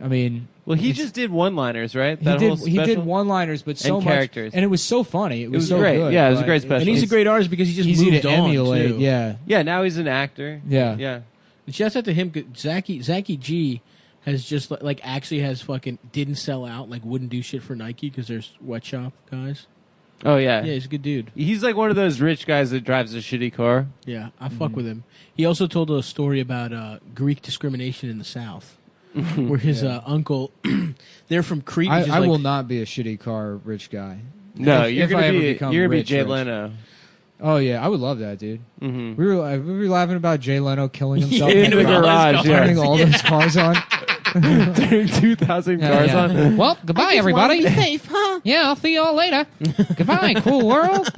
I mean... Well, he it's- just did one-liners, right? He That whole did, he did special? one-liners, but so And much... characters. And it was so funny. It was, was so great. good. Yeah, it was a but great special. And he's a it's great artist because he just easy moved to on emulate. too. Yeah. Yeah, now he's an actor. Yeah. Yeah. And shouts out to him. Zachy G has just like actually has fucking didn't sell out, like wouldn't do shit for Nike because they're sweatshop guys. Oh, yeah. Yeah, he's a good dude. He's like one of those rich guys that drives a shitty car. Yeah, I fuck with him. He also told a story about Greek discrimination in the South, where his uncle, they're from Crete. which is I like- will not be a shitty car rich guy. No, If- you're if I gonna ever be become you're gonna be rich, Jay rich. Leno. Oh, yeah, I would love that, dude. Mm-hmm. We were laughing about Jay Leno killing himself In the garage, yeah. turning all those cars on. Turning 2,000 cars on. Well, goodbye, everybody. safe, huh? Yeah, I'll see y'all later. Goodbye, cool world.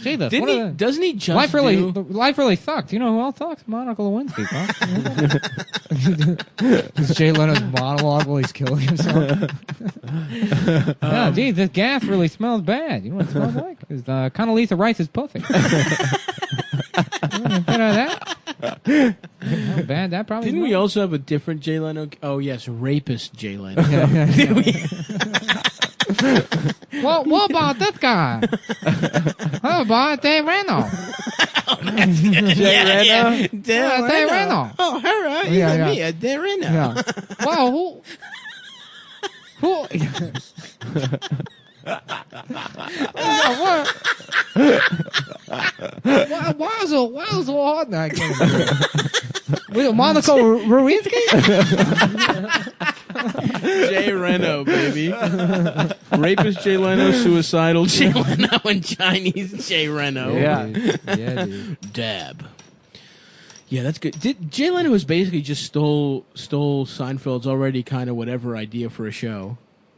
Jesus, Didn't what he? a- Doesn't he just life really, do? life really sucked. You know who else sucks? Monica Lewinsky. It's Jay Leno's monologue while he's killing himself. Oh, gee, this gas really smells bad. You know what it smells like? It's Condoleezza Rice's pussy. You know that? How bad that probably Didn't we smells. also have a different Jay Leno? Oh yes, rapist Jay Leno. What about that guy? How about Dave Reno? Jay Leno? Yeah, Dave Reno. Oh, all right. Yeah, yeah. Me, Jay Reno. Yeah. Wow, who why is it so hard now? With Monica Lewinsky? Jay Leno, baby. Rapist Jay Leno, suicidal Jay Leno, and Chinese Jay Reno. Yeah. Dude. Yeah, dude. Dab. Yeah, that's good. Jay Leno was basically just stole Seinfeld's already kind of whatever idea for a show.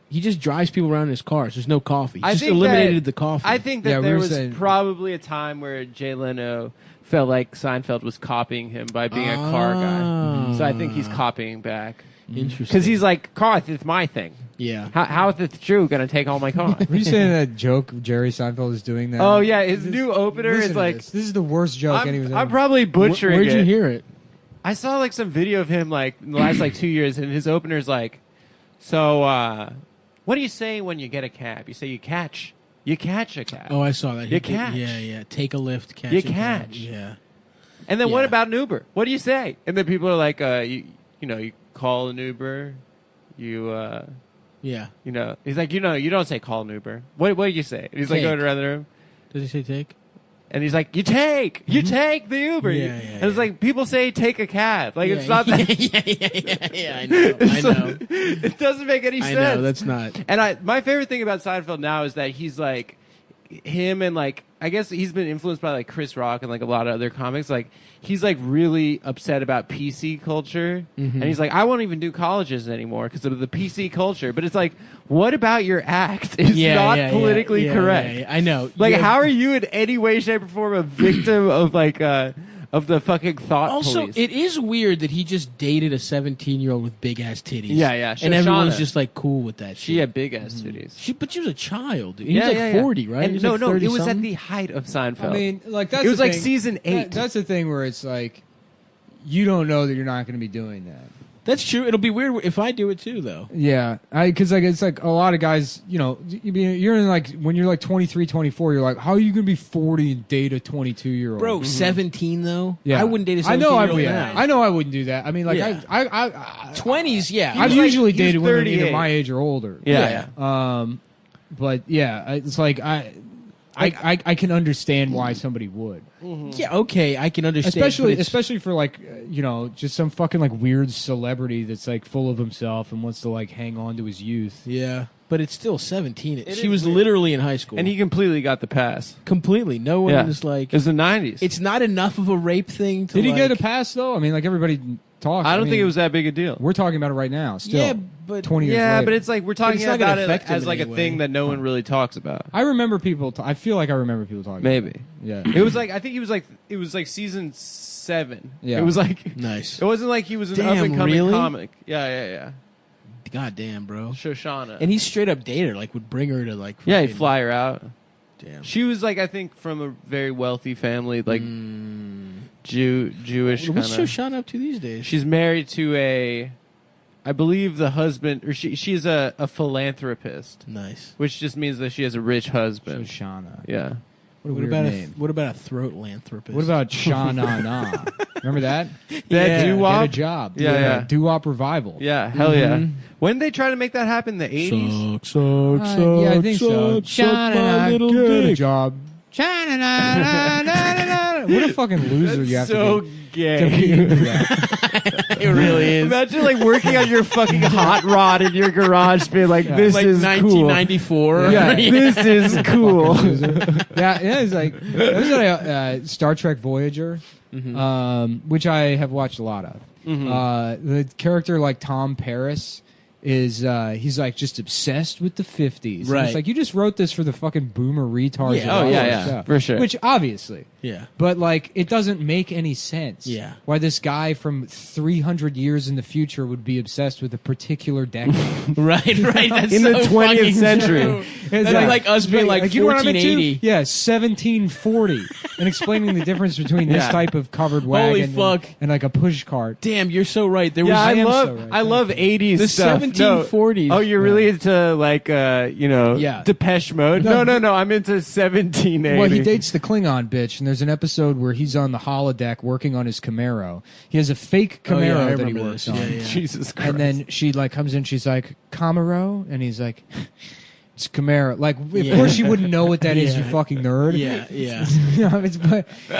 He just drives people around in his cars. There's no coffee. He just eliminated the coffee. I think that Yeah, we there were was saying- probably a time where Jay Leno felt like Seinfeld was copying him by being a car guy. So I think he's copying back. Interesting. Because he's like, car, it's my thing. yeah. How is this Jew going to take all my cars? Were you saying that joke Jerry Seinfeld is doing that? Oh, yeah, his new opener Listen is to like... this is the worst joke anyone's I'm ever. probably butchering Where'd you it. hear it? I saw like some video of him like in the last like 2 years, and his opener's like, so what do you say when you get a cab? You say you catch a cab. Oh, I saw that. You catch. Yeah. Take a lift, catch You a cab. catch. Yeah. And then what Yeah. about an Uber? What do you say? And then people are like, you call an Uber, Yeah. he's like, you don't say call an Uber. What do you say? And he's like Take. going around the room. Does he say take? And he's like, you take the Uber. Yeah, And it's like, people say take a cab. Like, it's not that. Yeah, I know. I know. It doesn't make any I sense. know. That's not. And my favorite thing about Seinfeld now is that he's like, him and like, I guess he's been influenced by like Chris Rock and like a lot of other comics. Like, he's like really upset about PC culture. And he's like, I won't even do colleges anymore because of the PC culture. But it's like, what about your act is not politically correct? Yeah. I know. Like, Yeah. how are you in any way, shape, or form a victim of like of the fucking thought Also, police? it is weird that he just dated a 17-year-old with big ass titties. Yeah. And everyone's Shoshana. just like cool with that. She shit. had big ass titties. But she was a child. Dude. He was like 40, right? And He was no, like it 30 was at something. the height of Seinfeld. I mean, like that's it was the like thing. season 8. That's the thing where it's like, you don't know that you're not going to be doing that. That's true. It'll be weird if I do it too, though. Yeah, because like it's like a lot of guys, you're in like when you're like 23, 24, you're like, how are you gonna be 40 and date a 22-year-old? Bro, 17 though. Yeah, I wouldn't date a I know 17-year-old I now. I know I wouldn't do that. I mean, like Yeah. I 20s, yeah. I've was like- usually he was dated women 38. either my age or older. yeah. But yeah, it's like I can understand why somebody would, Yeah, okay, I can understand. but especially for like just some fucking like weird celebrity that's like full of himself and wants to like hang on to his youth. yeah, but it's still 17. It She is was weird. literally in high school. And he completely got the pass. completely. No one Yeah. is like. It was the 90s. It's not enough of a rape thing to. Did he get a like- pass though? I mean, like everybody talks. I don't mean, think it was that big a deal. We're talking about it right now. Still, Yeah, but 20 years Yeah, later. but it's like we're talking it's not gonna about it affect him as in like a any thing way. that no one really talks about. I remember people. I feel like I remember people talking. Maybe. about it. Yeah. It was like, I think it was like season 7. Yeah. It was like, Nice. it wasn't like he was an Damn, up and coming really? comic. Yeah. God damn, bro. Shoshana. And he straight up dated her, like would bring her to like. yeah, he'd fucking- fly her out. Damn. She was like, I think from a very wealthy family, like Jewish kind What's of. Shoshana up to these days? She's married to I believe the husband, or she's a philanthropist, Nice. which just means that she has a rich husband. Shoshana. Yeah. What a What weird about name. what about a throat lanthropist? What about Shana Na? Remember that? That Yeah. doo-wop? Get a job. Yeah. Doo-wop revival. Yeah, hell yeah. Mhm. When did they try to make that happen? In the 80s? Suck, Yeah, I think so. suck my little Get a dick. job. What a fucking loser you have so to be. gay. To be into that. It really is. Imagine like working on your fucking hot rod in your garage, being like, "This like is 1994. cool." Yeah, this is cool. Yeah, it's like that was Star Trek Voyager, which I have watched a lot of. The character like Tom Paris is he's like just obsessed with the 50s. And Right. it's like you just wrote this for the fucking boomer retards. Yeah. and Oh, all yeah, that yeah, stuff. for sure. Which obviously. Yeah. But like, it doesn't make any sense. Yeah. Why this guy from 300 years in the future would be obsessed with a particular decade? Right. That's In the so 20th fucking century. true. It's That'd be like us being like you know what I'm into? 1480. Yeah, 1740, and explaining the difference between this Yeah. type of covered wagon fuck. and like a push cart. Damn, you're so right. There Yeah, was am I so right. love 80s the stuff. 1740s. No. Oh, you're really into like Yeah. Depeche Mode? No, I'm into 1780. Well, he dates the Klingon bitch, and there's an episode where he's on the holodeck working on his Camaro. He has a fake Oh, yeah, I Camaro that he remember works this. on. Yeah. Jesus Christ. And then she like comes in, she's like, Camaro? And he's like, It's Camaro. Like, of Yeah. course you wouldn't know what that is, you Yeah. fucking nerd. Yeah, yeah. You know,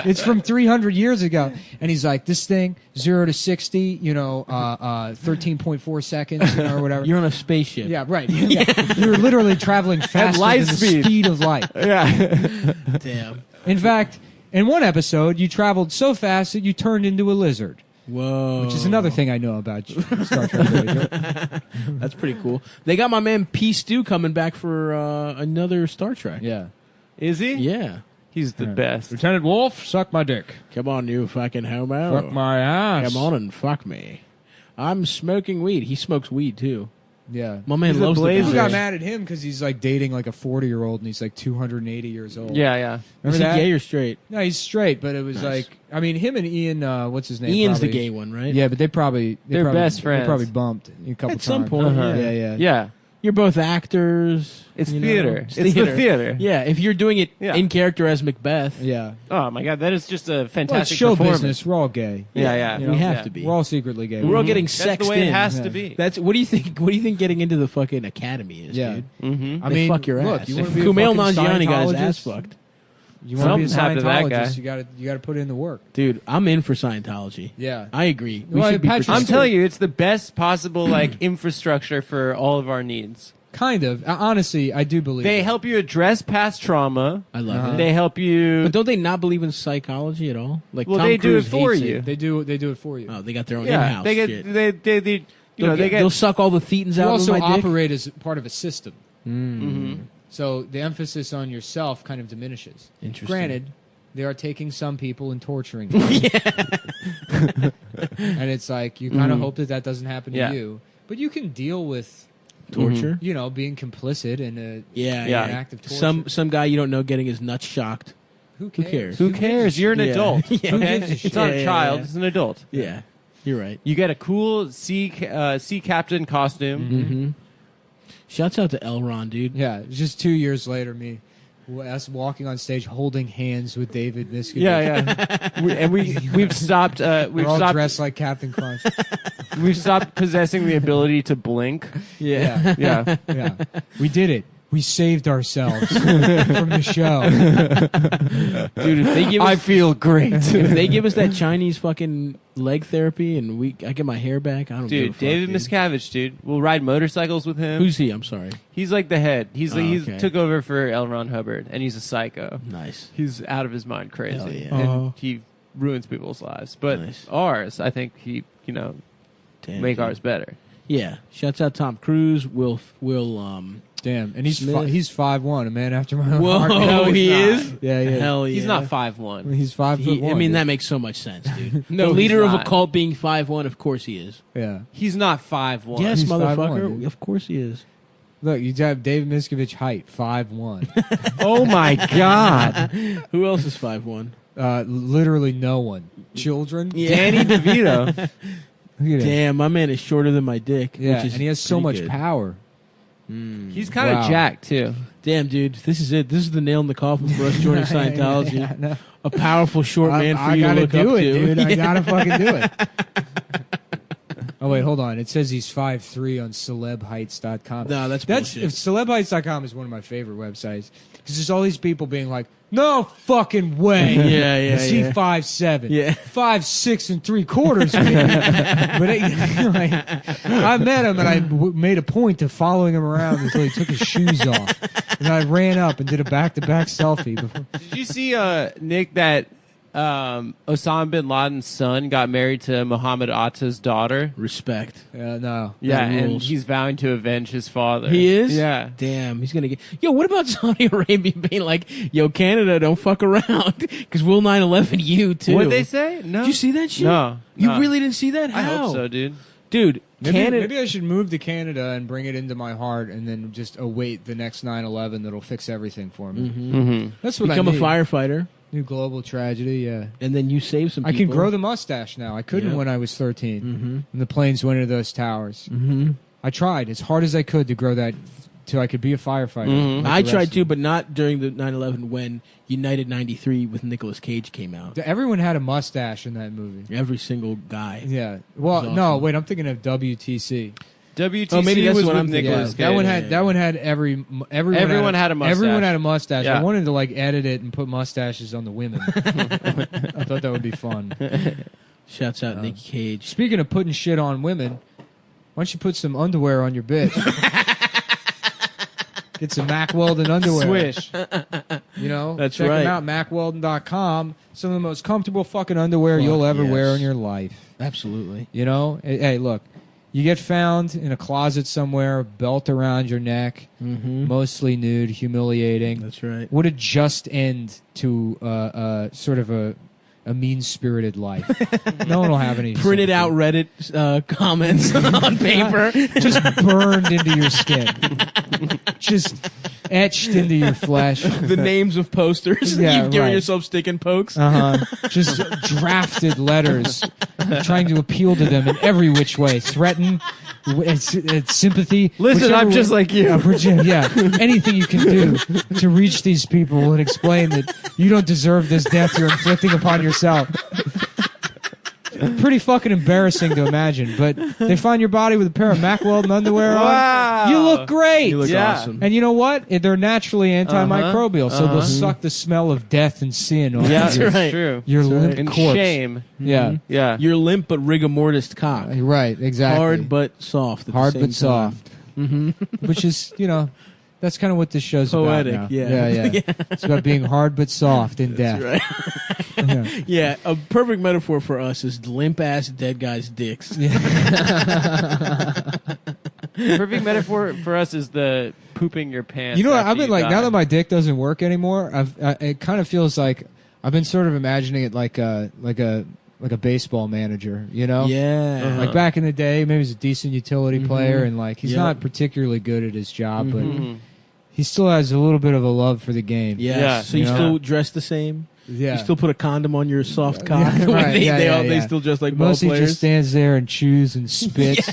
it's from 300 years ago. And he's like, this thing, 0 to 60, 13.4 seconds, or whatever. You're on a spaceship. Yeah, right. Yeah. You're literally traveling faster light than the speed. speed of light. Yeah. Damn. In fact, in one episode, you traveled so fast that you turned into a lizard, Whoa. which is another thing I know about Star Trek Voyager. That's pretty cool. They got my man P. Stu coming back for another Star Trek. Yeah. Is he? Yeah. He's the best. Lieutenant Wolf, suck my dick. Come on, you fucking homo. Fuck my ass. Come on and fuck me. I'm smoking weed. He smokes weed too. Yeah. My man He's a loves the blazer. People guy. got mad at him because he's like dating like a 40-year-old and he's like 280 years old. Yeah, yeah. Is Remember he that? gay or straight? No, he's straight, but it was Nice. like, I mean, him and Ian, what's his name? Ian's probably, the gay one, right? Yeah, but they're probably best They friends. probably bumped a couple At some times. point, Uh-huh. Yeah. Yeah. You're both actors. It's you know? theater. It's the theater. Yeah, if you're doing it Yeah. in character as Macbeth, Yeah. Oh my god, that is just a Well, it's fantastic show performance. business. We're all gay. Yeah, yeah. You know? we have Yeah. to be. We're all secretly gay. We're all getting That's sexed the way in. it has Yeah. to be. That's what do you think? What do you think getting into the fucking academy is, Yeah. dude? Mm-hmm. I They mean, fuck your look, ass. you If wanna be a Kumail fucking Nanjiani got his Scientologist? ass fucked. You want to be a Something happened to that guy. Scientologist? You got to put in the work. Dude, I'm in for Scientology. Yeah. I agree. We Well, should be Patrick I'm Stewart- telling you, it's the best possible like infrastructure for all of our needs. Kind of. Honestly, I do believe They it. help you address past trauma. I love Uh-huh. it. They help you. But don't they not believe in psychology at all? Like, Well, Tom they do it Cruise for hates you. They do it for you. Oh, they got their own yeah, in-house they get shit. they you know they get. They'll suck all the thetans You out also of my dick. operate as part of a system. Mhm. So the emphasis on yourself kind of diminishes. Interesting. Granted, they are taking some people and torturing them. And it's like, you kind of hope that doesn't happen Yeah. to you. But you can deal with, Torture. being complicit in Yeah, Yeah. an act of torture. Some guy you don't know getting his nuts shocked. Who who cares? cares? Who cares? You're an Yeah. adult. Yeah. Who gives a It's shit? not Yeah, a yeah, child. yeah. It's an adult. Yeah, you're right. You get a cool sea captain costume. Mm-hmm. Shouts out to Elron, dude. Yeah, just 2 years later, us walking on stage holding hands with David Miscavige. Yeah, we've stopped. We're We've all stopped. dressed like Captain Crunch. We've stopped possessing the ability to blink. Yeah. Yeah. Yeah. We did it. We saved ourselves from the show. Dude, if they give I us, feel great. if they give us that Chinese fucking leg therapy and I get my hair back, I don't give a Dude, fuck, David dude. Miscavige, dude. We'll ride motorcycles with him. Who's he? I'm sorry. He's like the head. He's Oh, he's okay. took over for L. Ron Hubbard, and he's a psycho. Nice. He's out of his mind crazy, Hell yeah. and Oh. he ruins people's lives. But Nice. ours, I think he, Damn, make dude. ours better. Yeah. Shouts out Tom Cruise. Will Damn. And he's Smith. he's 5'1", a man after my own Whoa, heart. No, he's he not. is. Yeah, yeah. Hell yeah. He's not 5'1". He's 5'1". I mean, that makes so much sense, dude. No, the he's leader of a not. cult being 5'1", of course he is. Yeah. He's not 5'1". Yes, He's 5'1", motherfucker. dude. Of course he is. Look, you have David Miscavige height, 5'1". Oh my god, Who else is 5'1"? Literally no one. Children. Yeah. Danny DeVito. Look at him. Damn, my man is shorter than my dick. Yeah, which is and he has so much pretty good. power. He's kind of Wow. jacked too. Damn, dude, this is it. This is the nail in the coffin for us joining Scientology. Yeah, no. A powerful short man for I you to gotta look do up it, to. dude. I gotta fucking do it. Oh wait, hold on. It says he's 5'3" on celebheights.com. No, that's bullshit. if celebheights.com is one of my favorite websites because there's all these people being like, "No fucking way." Yeah, yeah, Is he yeah. 5'7"? Yeah. 5'6" 3/4. But I met him and I made a point of following him around until he took his shoes off, and I ran up and did a back-to-back selfie. Before. Did you see, Nick, that Osama bin Laden's son got married to Muhammad Atta's daughter? Respect. No. Yeah, and rules. he's vowing to avenge his father. He is? Yeah. Damn, he's gonna get. Yo, what about Saudi Arabia being like, yo, Canada, don't fuck around, because we'll 9/11 you too. What'd they say? No. Did you see that shit? No. You No. really didn't see that? I How? hope so, dude. dude. Maybe I should move to Canada and bring it into my heart, and then just await the next 9/11 that'll fix everything for me. Mm-hmm. That's what Become I a need. firefighter, New global tragedy. Yeah, and then you save some I people. can grow the mustache now. I couldn't Yeah. when I was 13. Mm-hmm. And the planes went into those towers. Mm-hmm. I tried as hard as I could to grow that till I could be a firefighter. Mhm. like I the tried rest to, of but not during the 9/11 when United 93 with Nicolas Cage came out. them. Everyone had a mustache in that movie. Every single guy. Yeah. Well, That's no, awesome. wait. I'm thinking of WTC. WTC Oh, maybe that's was what with I'm thinking. Nicolas Yeah, Cage. that one had everyone had a mustache. Everyone had a mustache. Yeah. I wanted to like edit it and put mustaches on the women. I thought that would be fun. Shouts out Nick Cage. Speaking of putting shit on women, why don't you put some underwear on your bitch? Get some Mack Weldon underwear. Swish. You know, That's check right. them out, MackWeldon.com. Some of the most comfortable fucking underwear you'll ever yes. wear in your life. Absolutely. You know, hey, look, you get found in a closet somewhere, belt around your neck, mostly nude, humiliating. That's right. What a just end to sort of a mean-spirited life. No one will have any Printed sympathy. out Reddit comments on paper. Just burned into your skin. Just etched into your flesh. The names of posters. Yeah, You've given right. yourself stick and pokes. Just drafted letters, trying to appeal to them in every which way. Threaten, it's sympathy. Listen, whichever I'm way- just like you. Yeah, anything you can do to reach these people and explain that you don't deserve this death you're inflicting upon yourself. Pretty fucking embarrassing to imagine, but they find your body with a pair of Mack Weldon underwear Wow. on. You look great. You look Yeah. awesome. And you know what? They're naturally antimicrobial, so they'll suck the smell of death and sin off Yeah, That's your, right. true. your That's limp right. And corpse. shame. Yeah. Yeah. You're limp but rigor mortis cock. Right, exactly. Hard but soft. At Hard the but same time. soft. Which is, you know, that's kind of what this show's Poetic, about now. yeah. Yeah. It's about being hard but soft in death. Right. Yeah. Yeah, a perfect metaphor for us is limp ass dead guys' dicks. Perfect metaphor for us is the pooping your pants. You know what? after I've been you like, die. now that my dick doesn't work anymore, it kind of feels like I've been sort of imagining it like a baseball manager, you know? Yeah. Like back in the day, maybe he's a decent utility player, and like he's Yep. not particularly good at his job, but Mhm. he still has a little bit of a love for the game. Yeah. Yeah. So you You know? still dress the same? Yeah. You still put a condom on your soft cock? Yeah, right. they, Yeah, they, yeah, all, they yeah. still dress like ball Mostly players? just stands there and chews and spits.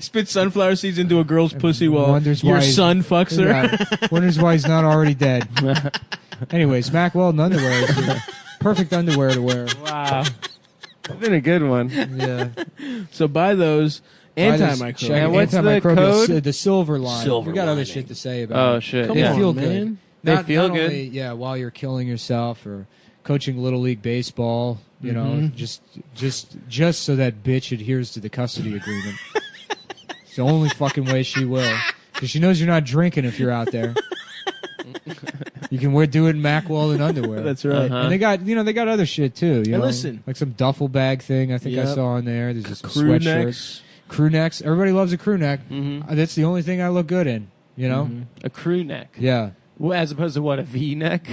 Spit sunflower seeds into a girl's pussy while Wonders your why he's- son fucks her. Yeah. Wonders why he's not already dead. Anyways, Mack Weldon underwear is the perfect underwear to wear. Wow. It's been a good one. Yeah. So buy those Check antimicrobial. And what's the antimicrobial, code? The silver line. Silver We got other lining. shit to say about Oh, it. shit. Come They yeah. on, feel man. good. They Not feel good. only, yeah, while you're killing yourself or coaching little league baseball, you know, just so that bitch adheres to the custody agreement. It's the only fucking way she will, because she knows you're not drinking if you're out there. You can do it in Mack Weldon underwear. That's right. Uh-huh. And they got other shit too. You And know? listen. like some duffel bag thing. I think I Yep. saw in there. There's just some Crew sweatshirts, necks. crew necks. Everybody loves a crew neck. Mhm. That's the only thing I look good in. You know? A crew neck. Yeah. Well, as opposed to what, a V neck?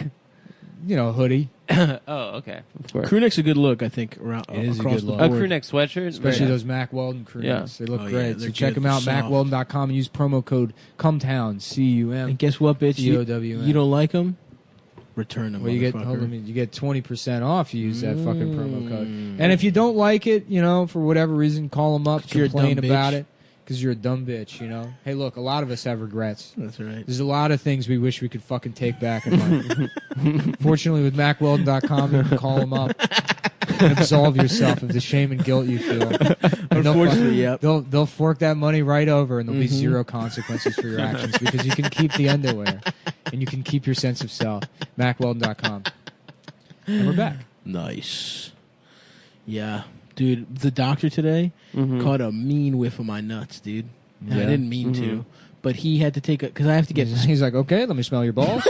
You know, hoodie. Oh, okay. Of course. Crew neck's a good look, I think, around It is a across good the look. A board. crew neck sweatshirt? Especially Yeah. those Mack Weldon crew Yeah. necks. They look Oh, yeah, great. they're So check good. them out, They're soft. MackWeldon.com, and use promo code CUMTOWN, C-U-M. And guess what, bitch? COWN. You don't like them? Return them, Well, you get motherfucker. you get 20% off. You use that fucking promo code. Mm. And if you don't like it, you know, for whatever reason, call them up, 'Cause you're a complain dumb about bitch. it, because you're a dumb bitch. You know. Hey, look, a lot of us have regrets. That's right. There's a lot of things we wish we could fucking take back in life. Fortunately, with MackWeldon.com, you can call them up and absolve yourself of the shame and guilt you feel. And Unfortunately, yep. They'll fork that money right over, and there'll be zero consequences for your actions because you can keep the underwear and you can keep your sense of self. MackWeldon.com. And we're back. Nice. Yeah. Dude, the doctor today caught a mean whiff of my nuts, dude. And I Yeah. didn't mean to, but he had to take because I have to get He's like, okay, let me smell your balls.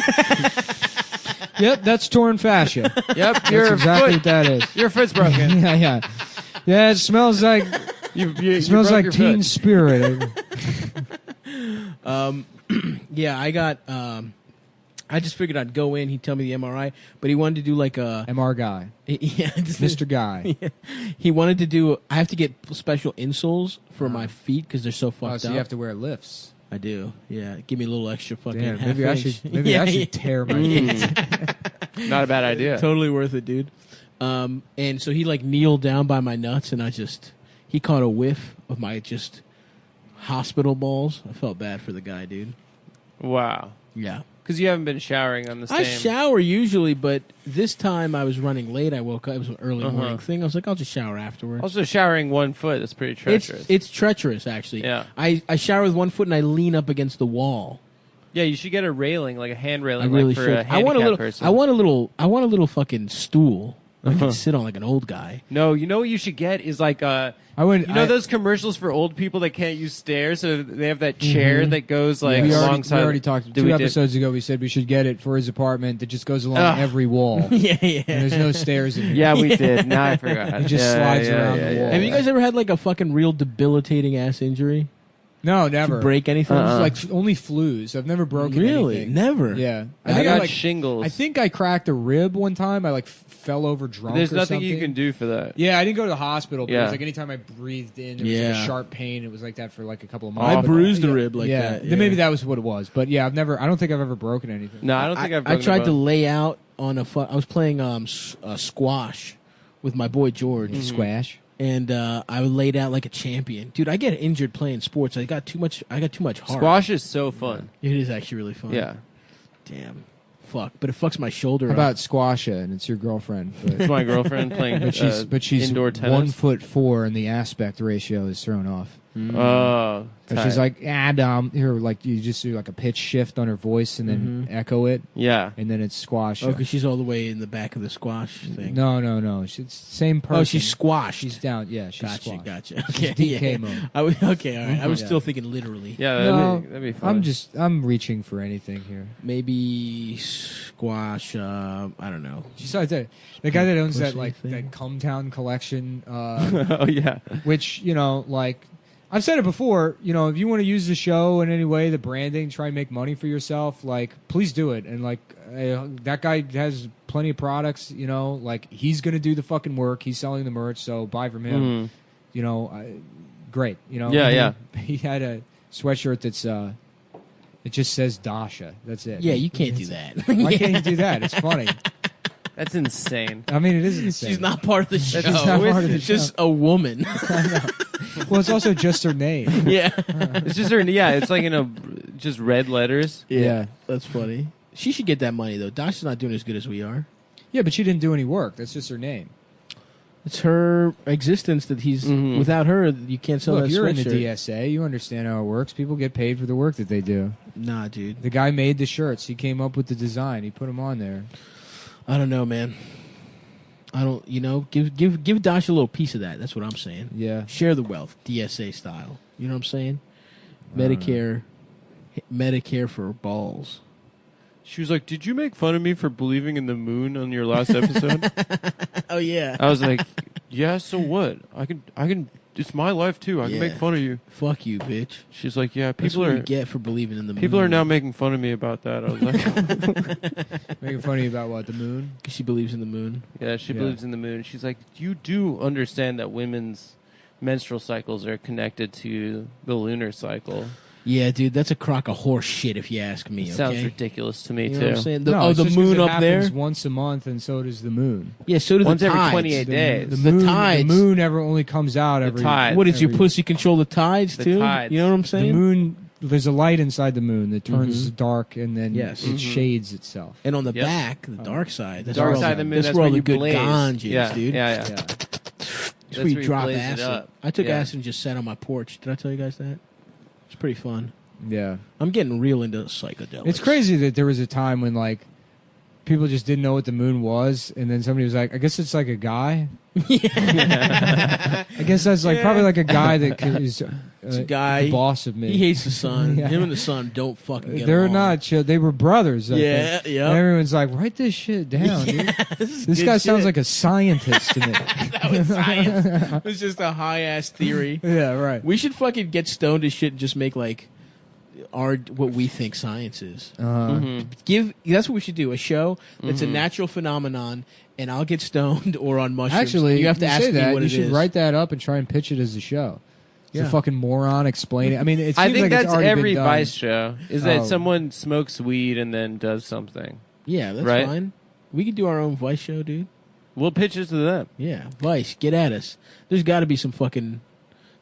Yep, that's torn fascia. Yep, That's your exactly foot. what that is. Your foot's broken. Yeah. Yeah, it smells like You smells broke like your Teen foot. Spirit. yeah, I got I just figured I'd go in, he'd tell me the MRI, but he wanted to do like a MR guy, yeah, Mr. Guy. He wanted to do I have to get special insoles for my feet cuz they're so fucked Oh, so up. you have to wear lifts. I do. Yeah, give me a little extra fucking Damn, half maybe I inch. should maybe I should tear my feet. Not a bad idea. Totally worth it, dude. And so he like kneeled down by my nuts, and he caught a whiff of my just hospital balls. I felt bad for the guy, dude. Wow. Yeah, Because you haven't been showering on the same. I shower usually, but this time I was running late. I woke up. It was an early morning thing. I was like, I'll just shower afterwards. Also, showering 1 foot, that's pretty treacherous. It's treacherous, actually. Yeah. I shower with 1 foot and I lean up against the wall. Yeah, you should get a railing, like a hand I railing, really for should. a handicapped person. I want a little fucking stool. I can sit on like an old guy. No, you know what you should get is like those commercials for old people that can't use stairs, so they have that chair that goes like we alongside. already talked 2 episodes ago. We said we should get it for his apartment that just goes along every wall. Yeah. And there's no stairs in here. Yeah, we did. Now I forgot. It just slides around the wall. Have you guys ever had like a fucking real debilitating ass injury? No, Did never. you break anything? Like only flus. I've never broken Really? anything. Never? Yeah. I got shingles. I think I cracked a rib one time. I fell over drunk. There's or nothing something. you can do for that. Yeah, I didn't go to the hospital, but it Yeah. was like anytime I breathed in, there was like a sharp pain. It was like that for like a couple of months. I But, bruised a rib like yeah. that. Then maybe that was what it was. But yeah, I don't think I've ever broken anything. No, I don't think I've. I broken tried a to bone. lay out on I was playing squash with my boy George. Squash. And I laid out like a champion, dude. I get injured playing sports. I got too much heart. Squash is so fun. It is actually really fun. Yeah, Damn. Fuck. But it fucks my shoulder. How up. about Squasha, and it's your girlfriend. But, it's my girlfriend playing. but she's indoor tennis. 1'4", and the aspect ratio is thrown off. Oh, And she's like, here, like you just do like a pitch shift on her voice and then echo it, yeah. and then it's Squash. Oh, because she's all the way in the back of the squash thing. No. It's the same person. Oh, she's squashed. She's down. Yeah, she's squashed. Gotcha. She's Okay, DK yeah. mode. Okay, all right. I was Yeah. still thinking literally. Yeah, No, that'd be fun. I'm reaching for anything here. Maybe squash. I don't know. Besides that, the guy that owns that Pussy like thing. that Cumtown collection, oh yeah. which like I've said it before, if you want to use the show in any way, the branding, try and make money for yourself, like please do it. And like that guy has plenty of products, like he's gonna do the fucking work. He's selling the merch, so buy from him. Great. Yeah. He had a sweatshirt that's it just says Dasha. That's it. Yeah, you can't do that. Why can't you do that? It's funny. That's insane. I mean, it is insane. She's not part of the show. She's not part of the It's just a woman. Well, it's also just her name. Yeah. It's just her. Yeah, it's like just red letters. Yeah. That's funny. She should get that money, though. Dasha's not doing as good as we are. Yeah, but she didn't do any work. That's just her name. It's her existence that he's... Without her, you can't sell Look, that you're in the sweatshirt. DSA. You understand how it works. People get paid for the work that they do. Nah, dude. The guy made the shirts. He came up with the design. He put them on there. I don't know, man. I don't... give Dasha a little piece of that. That's what I'm saying. Yeah. Share the wealth, DSA style. You know what I'm saying? don't Medicare for balls. She was like, "Did you make fun of me for believing in the moon on your last episode?" Oh, yeah. I was like, "Yeah, so what? I can. It's my life too. I can make Yeah. fun of you." Fuck you, bitch. She's like, "Yeah, That's people what are you get for believing in the moon. people are now making fun of me about that." I was like, Making funny about what? The moon? Because she believes in the moon. "Yeah, she Yeah. believes in the moon." She's like, "You do understand that women's menstrual cycles are connected to the lunar cycle." Yeah, dude, that's a crock of horse shit if you ask me, It okay? sounds ridiculous to me You know too. what I'm saying? No, it's The just 'cause moon it up there? happens once a month, and so does the moon. Yeah, so do Once the every tides. 28 days. The The tides. moon ever only comes out every. tides. What, does your every- pussy control the tides, The too? tides. You know what I'm The saying? moon. There's a light inside the moon that turns dark, and then Yes. it shades itself. And on the Yep. back, the dark side. That's Dark where all side of the moon. That's where all when the you good blaze. ganja is, Yeah, dude. yeah. Yeah. That's where you drop blaze it acid. up. I took Yeah. acid and just sat on my porch. Did I tell you guys that? It's pretty fun. Yeah. I'm getting real into psychedelics. It's crazy that there was a time when like people just didn't know what the moon was, and then somebody was like, "I guess it's like a guy." I guess that's like probably like a guy that is a guy. the boss of me. He hates the sun. Yeah. Him and the sun don't fucking get They're along. not chill. They were brothers. I Yeah, think. yeah. And everyone's like, write this shit down, dude. This guy sounds like a scientist to me. That was science. It's just a high ass theory. Yeah, right. We should fucking get stoned as shit and just make like what we think science is. That's what we should do. A show that's a natural phenomenon, and I'll get stoned or on mushrooms. Actually, you have to ask say me that. what You it should is. write that up and try and pitch it as a show. Yeah. It's a fucking moron explain it. I mean, it seems I think like that's it's already every been done. Vice show. Is that Oh. someone smokes weed and then does something? Yeah, that's Right? fine. We could do our own Vice show, dude. We'll pitch it to them. Yeah, Vice, get at us. There's got to be some fucking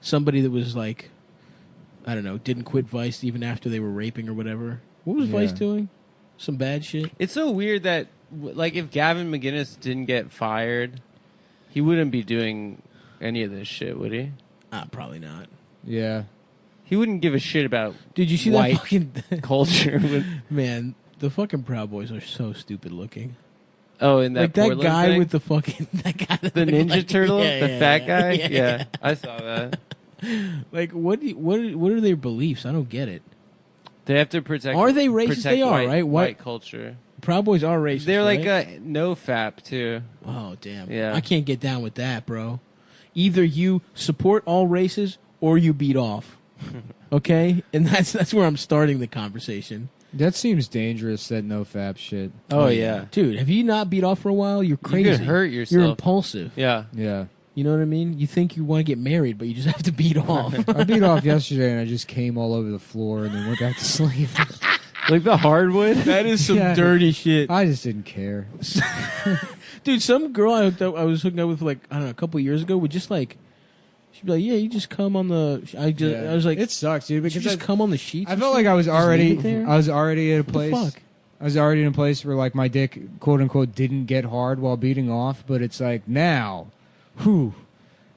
somebody that was like, I don't know, didn't quit Vice even after they were raping or whatever. What was Yeah. Vice doing? some bad shit. It's so weird that, like, if Gavin McInnes didn't get fired, he wouldn't be doing any of this shit, would he? Probably not. Yeah. He wouldn't give a shit about Dude, you see white that fucking culture. man? The fucking Proud Boys are so stupid looking. Oh, and that Like that Portland guy thing? with the fucking that guy, that the looked Ninja like- Turtle, yeah, the yeah, fat yeah. guy. Yeah, Yeah, I saw that. Like what are their beliefs? I don't get it. They have to protect. Are they racist? protect They are, white, right? White culture. Proud Boys are racist. They're like right? no fap too. Oh damn! Yeah. I can't get down with that, bro. Either you support all races or you beat off. Okay, and that's where I'm starting the conversation. That seems dangerous, that no fap shit. Oh yeah, dude. Have you not beat off for a while? You're crazy. You could hurt yourself. You're impulsive. Yeah. Yeah. You know what I mean? You think you want to get married, but you just have to beat off. I beat off yesterday and I just came all over the floor and then went back to sleep. Like the hardwood. That is some Yeah. dirty shit, I just didn't care. dude. Some girl I was hooking up with like I don't know a couple years ago would just like she'd be like, yeah, you just come on the. I was like, it sucks, dude, you because just come on the sheets. I and felt shit? like I was Just leave already it there? I was already at a What the place. fuck? I was already in a place where like my dick, quote unquote, didn't get hard while beating off, but it's like now, whew,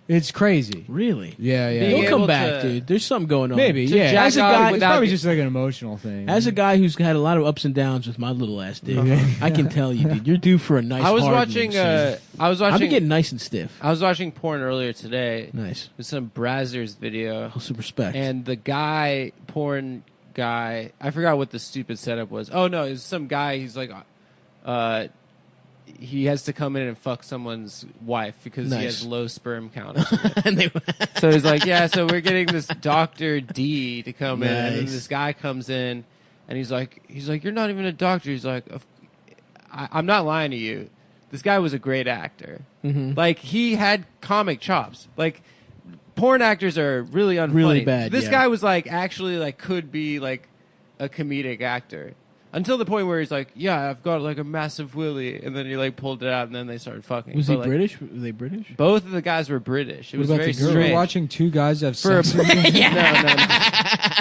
it's crazy. Really? Yeah, yeah. Being You'll come able back, to- dude. There's something going on. Maybe, To yeah. jack As a off guy, it's without probably get- just like an emotional thing. As a guy who's had a lot of ups and downs with my little ass dick, Yeah. I can tell you, dude, you're due for a nice. I was hardening watching. soon. I was I've been watching. getting nice and stiff. I was watching porn earlier today. Nice. With some Brazzers video, Oh, some respect. and the porn guy, I forgot what the stupid setup was. Oh no, it was some guy. He's like, he has to come in and fuck someone's wife because he Nice. has low sperm count. or something. and they, So he's like, yeah, so we're getting this Dr. D to come in. And then Nice. this guy comes in and he's like, you're not even a doctor. He's like, I'm not lying to you. This guy was a great actor. Mhm. Like, he had comic chops. Like, porn actors are really unfunny. Really bad, This yeah. guy was like, actually, like, could be like a comedic actor. Until the point where he's like, yeah, I've got like a massive willy. And then he like pulled it out and then they started fucking. was But, he like, British? Were they British? Both of the guys were British. It What was about very the girl? You were strange. watching two guys have For a- sex.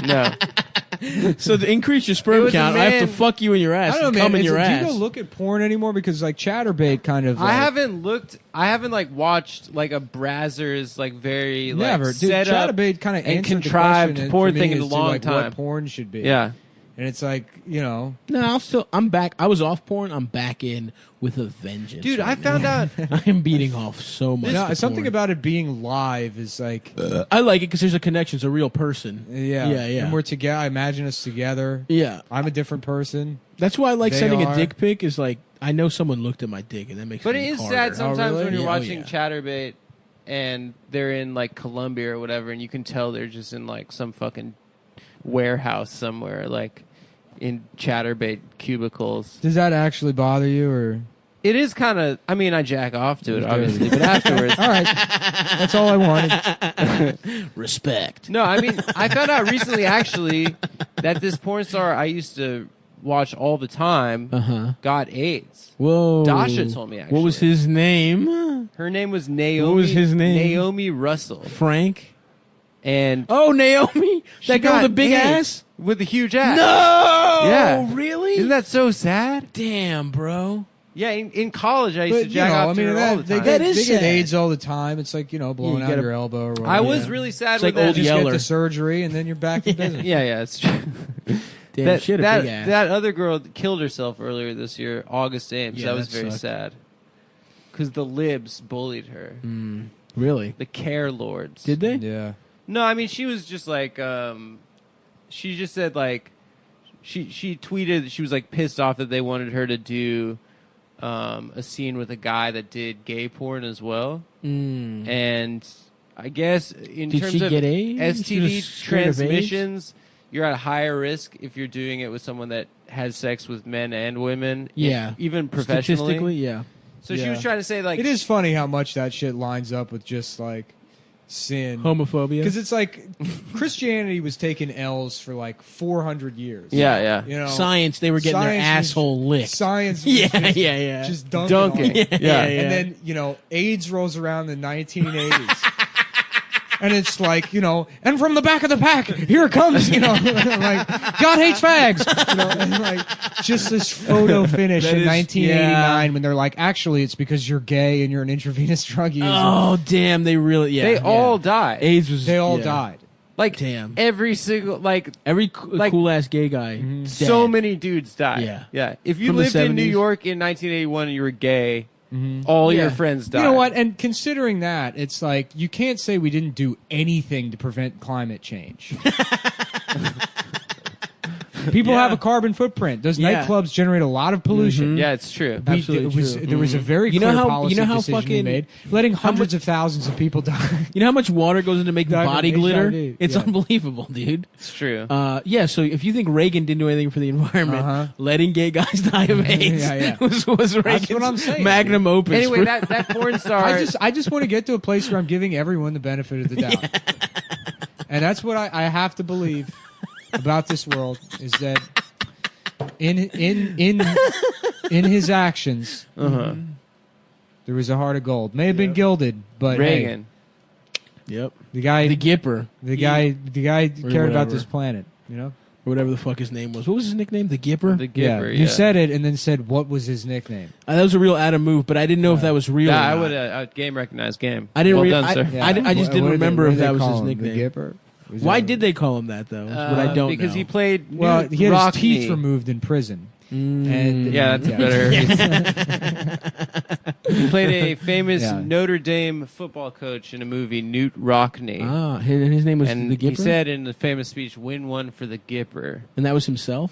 No. So to increase your It sperm was a count, I have to man- fuck you in your ass I don't know, and man. come in It's your like, ass. do you go look at porn anymore? Because like Chatterbait kind of. I like, haven't looked. I haven't like watched like a Brazzers like very like never. Dude, set up. Chatterbait kind of and answered contrived the question porn for me thing in as a to, long like, time. What porn should be. Yeah, And it's like, you know, No, I'm back. I was off porn. I'm back in with a vengeance. dude. I right found out. now. I am beating off so much. no, to something porn. about it being live is like, I like it because there's a connection. It's a real person. yeah, yeah. And we're together. I imagine us together. Yeah, I'm a different person. that's why I like They sending are. a dick pic. Is like I know someone looked at my dick, and that makes. But me it is harder. sad sometimes really? when you're Yeah, oh, watching yeah. Chatterbait and they're in like Colombia or whatever, and you can tell they're just in like some fucking warehouse somewhere, like in Chatterbait cubicles. Does that actually bother you, or? It is kind of. I mean, I jack off to it, It's obviously, dirty. but afterwards. All right, that's all I wanted. Respect. No, I mean, I found out recently, actually, that this porn star I used to watch all the time huh. got AIDS. Whoa. Dasha told me, What was actually. his name? Her name was Naomi. What was his name? Naomi Russell. Frank. And Oh, Naomi. she That girl with got the big AIDS ass. with a huge ass. No. Yeah. Really? Isn't that so sad? Damn, bro? Yeah, in college I used But to you jack know, off I to mean, her all the they time. get, That is they get sad. AIDS all the time. It's like, you know, blowing you out gotta- your elbow. Or whatever. I was Yeah. really sad It's with like that. old just get Yeller. the surgery and then you're back to business. Yeah, it's true. Damn, that, she had a that, big ass. that other girl killed herself earlier this year, August Ames. Yeah, that was that very sucked. sad. Because the libs bullied her. Really? The care lords. Did they? Yeah. No, I mean, she was just like, she just said, like, she tweeted, she was, like, pissed off that they wanted her to do a scene with a guy that did gay porn as well. Mm. And I guess in Did terms she of get AIDS? She was STD scared of AIDS? transmissions, you're at a higher risk if you're doing it with someone that has sex with men and women. Yeah. Even professionally. Statistically, yeah. So she Yeah. was trying to say, like, It is funny how much that shit lines up with just like sin. Homophobia. Because it's like Christianity was taking L's for like 400 years. yeah. You know, Science, they were getting their Science was- asshole licked. Science was Yeah, just, yeah. just dunking. Dunking. on it. Yeah. And then, you know, AIDS rolls around in the 1980s. and it's like, and from the back of the pack, here it comes, like God hates fags, and like just this photo finish That in is- 1989 when they're like, actually, it's because you're gay and you're an intravenous drug user. Oh damn! They really They all died. AIDS was They all yeah. died. Like Damn. every single Every Like- cool ass gay guy. so dead. many dudes died. Yeah. yeah. If you From the lived in New 70s. York in 1981 and you were gay, all Yeah. your friends died. You know what? And considering that, it's like you can't say we didn't do anything to prevent climate change. People Yeah. have a carbon footprint. Those Yeah. nightclubs generate a lot of pollution. Yeah, it's true. Absolutely true. There was a very You know clear how- policy you know how decision we fucking- made, letting hundreds of thousands of people die. You know how much water goes into making Died of body glitter? HIV. It's Yeah. unbelievable, dude. It's true. Yeah, so if you think Reagan didn't do anything for the environment, Uh-huh. letting gay guys die of AIDS Yeah. was Reagan's what I'm saying. magnum opus. anyway, for- that porn star. I just want to get to a place where I'm giving everyone the benefit of the doubt, and that's what I have to believe about this world is that in his actions there was a heart of gold. May have been gilded, but hey, Reagan. Yep. the guy The Gipper. cared about whatever. this planet. Or whatever the fuck his name was. What was his nickname? The Gipper? The Gipper. You said it and then said what was his nickname. That was a real Adam move, but I didn't know if that was real. Yeah, or I not. would game recognized game. I didn't Well rea- done, I- sir. I just didn't remember if that was his The nickname. Gipper? Was Why it- did they call him that, though? Is what I don't because know. he played. Well, Newt he had Rockne. his teeth removed in prison. And Yeah, that's better. He played a famous Yeah. Notre Dame football coach in a movie, Newt Rockne. And his name was And the he Gipper? said in the famous speech, "Win one for the Gipper." And that was himself?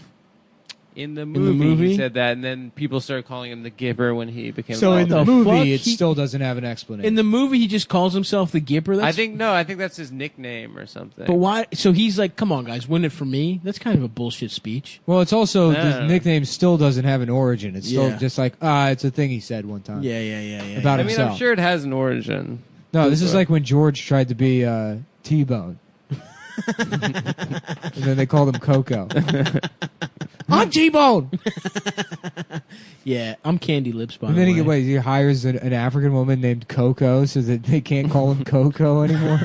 In the the movie, movie? he said that, and then people started calling him the Gipper when he became. So in the the movie, fuck? it He- still doesn't have an explanation. In the movie, he just calls himself the Gipper? That's, I think that's his nickname or something. But why? So he's like, come on, guys, win it for me? That's kind of a bullshit speech. well, it's also No. the nickname still doesn't have an origin. It's still Yeah. just like it's a thing he said one time. Yeah. About I mean, himself. I'm sure it has an origin. No, this is like when George tried to be T-Bone. And then they called him Coco. I'm T-Bone. Yeah, I'm Candy Lips, by And the then way. he hires an African woman named Coco so that they can't call him Coco anymore.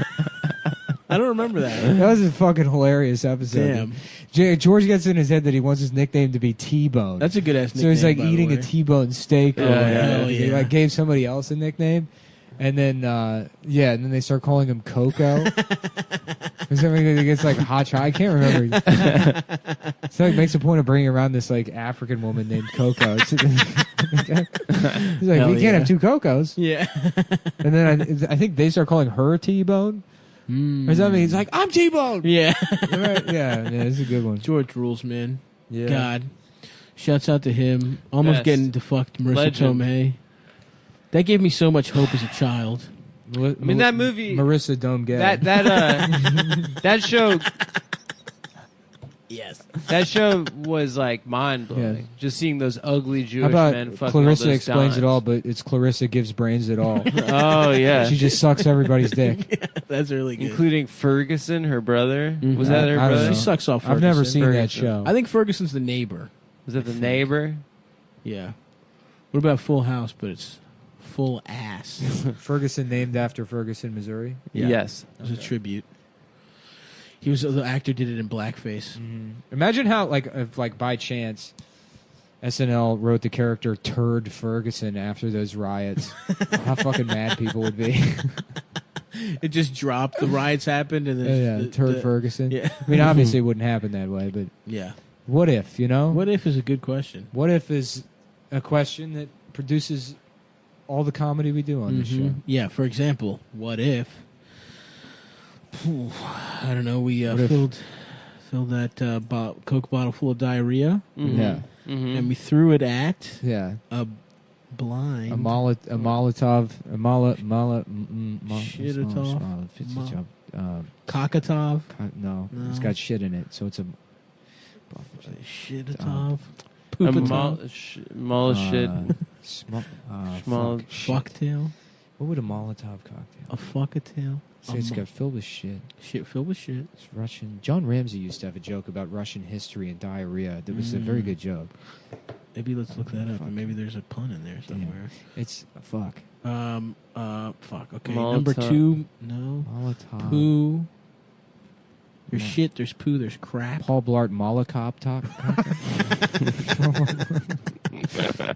I don't remember that. That was a fucking hilarious episode. Damn. George gets in his head that he wants his nickname to be T-Bone. That's a good ass nickname. So he's like by the eating a way. T-bone steak or Yeah, whatever. hell He yeah. like gave somebody else a nickname, and then and then they start calling him Coco. Or something that gets like a hot shot. I can't remember. So he makes a point of bringing around this like African woman named Coco. He's like, Hell we can't yeah. have two Cocos. Yeah. And then I think they start calling her T-Bone or something. He's like, I'm T-Bone. Yeah. Right? Yeah, it's a good one. George rules, man. Yeah. God. Shouts out to him. Almost Best. getting to fuck Marissa Legend. Tomei. That gave me so much hope as a child. I mean, that movie, Marissa Dome Gay. that show, Yes. that show was like mind blowing. Yeah. Just seeing those ugly How Jewish about men fucking Clarissa all those explains it dimes. all, but it's Clarissa gives brains it all. Oh yeah, She just sucks everybody's dick. That's really good. including Ferguson, her brother. Mhm. Was that her I don't brother? know. She sucks off I've never Ferguson. seen that Ferguson. show. I think Ferguson's the neighbor. Was that the neighbor? Yeah. What about Full House, but it's full ass? Ferguson named after Ferguson, Missouri. Yeah. Yes. It was a tribute. The actor did it in blackface. Imagine how, like, if, like by chance, SNL wrote the character Turd Ferguson after those riots. How fucking mad people would be. It just dropped. The riots happened, and then Yeah, Turd Ferguson. Yeah. I mean, obviously it wouldn't happen that way, but Yeah. what if, you know? What if is a good question. What if is a question that produces all the comedy we do on this show. Yeah. For example, what if? I don't know. We What if- filled that Coke bottle full of diarrhea, Mhm. Yeah. Mhm. and we threw it at Yeah. a blind. A Molotov, a Shitotov? Kokotov. No, No. it's got shit in it, so it's a Shitotov. A Poopatov. mall shit. Small Fucktail. What would a Molotov cocktail? A fuckatail. Say it's got filled with shit. Shit filled with shit. It's Russian. John Ramsey used to have a joke about Russian history and diarrhea. That was a very good joke. Maybe let's look that up. And maybe there's a pun in there somewhere. It's fuck. Fuck. Okay, Molotov. number 2. No. Molotov. Poo. There's shit. There's poo. There's crap. Paul Blart Molotov talk.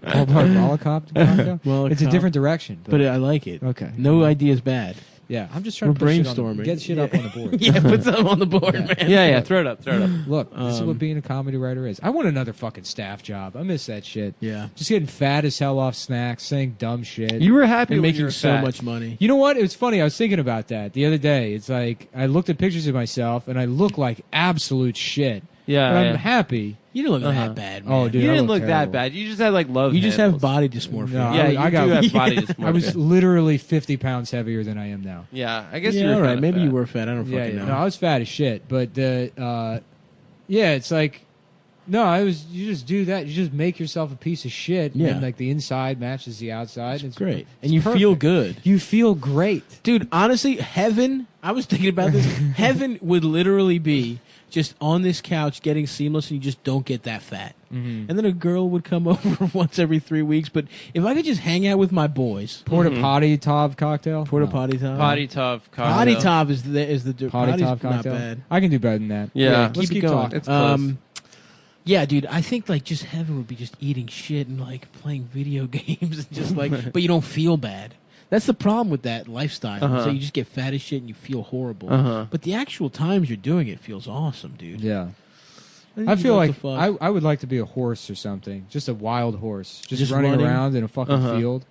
Paul Blart Molotov cocktail? Molotov. It's a different direction. But I like it. Okay. No idea is bad. Yeah, I'm just trying We're to put shit brainstorming. get shit up on the board. Yeah, put something on the board, Yeah. man. Yeah, throw it up. Look, this is what being a comedy writer is. I want another fucking staff job. I miss that shit. Yeah. Just getting fat as hell off snacks, saying dumb shit. You were happy And when you making were so fat. much money. You know what? It was funny. I was thinking about that the other day. It's like I looked at pictures of myself and I look like absolute shit. Yeah, But I'm yeah. happy. You don't look Uh-huh. that bad, man. Oh, dude. You I didn't look look terrible. that bad. You just had like love. You just have handles. body dysmorphia. No, Yeah, I you got- do have body dysmorphia. I was literally 50 pounds heavier than I am now. Yeah, I guess Yeah, you were all right. kinda Maybe fat. you were fat. I don't Yeah, fucking yeah. know. No, I was fat as shit. But the, yeah, it's like, no, I was. You just do that. You just make yourself a piece of shit. Yeah. And like the inside matches the outside. It's Great. it's And you perfect. feel good. You feel great. Dude, honestly, heaven, I was thinking about this. Heaven would literally be just on this couch getting seamless and you just don't get that fat. Mm-hmm. And then a girl would come over once every 3 weeks. But if I could just hang out with my boys, Porta potty Tov cocktail. porta No. potty top. Potty tough. Potty cocktail. top is the Potty potty's Tov not cocktail. bad. I can do better than that. Yeah. Let's Keep it keep going. talking. It's close. Yeah, dude, I think like just heaven would be just eating shit and like playing video games and just like, but you don't feel bad. That's the problem with that lifestyle. Uh-huh. So you just get fat as shit and you feel horrible. Uh-huh. But the actual times you're doing it feels awesome, dude. Yeah. think I you feel know like what the fuck. I would like to be a horse or something. Just a wild horse. Just Running? running around in a fucking Uh-huh. field.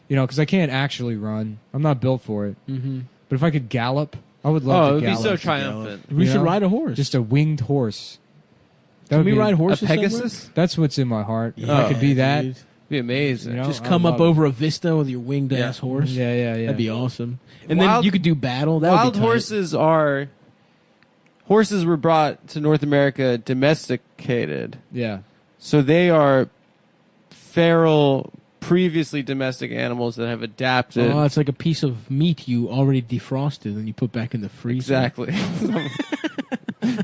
You know, because I can't actually run. I'm not built for it. Mm-hmm. But if I could gallop, I would Oh, love it to would be gallop. so triumphant. We You should know? ride a horse. Just a winged horse. That Can would we be- ride A horses? Pegasus? That's what's in my heart. If somewhere? I could be that. dude. Be amazing. You know? Just I come up love it. over a vista with your winged Yeah. ass horse. Yeah, yeah, yeah. That'd be awesome. And then Wild- you could do battle. That would Wild be tight. horses were brought to North America domesticated. Yeah. So they are feral, previously domestic animals that have adapted. Oh, it's like a piece of meat you already defrosted and you put back in the freezer. Exactly.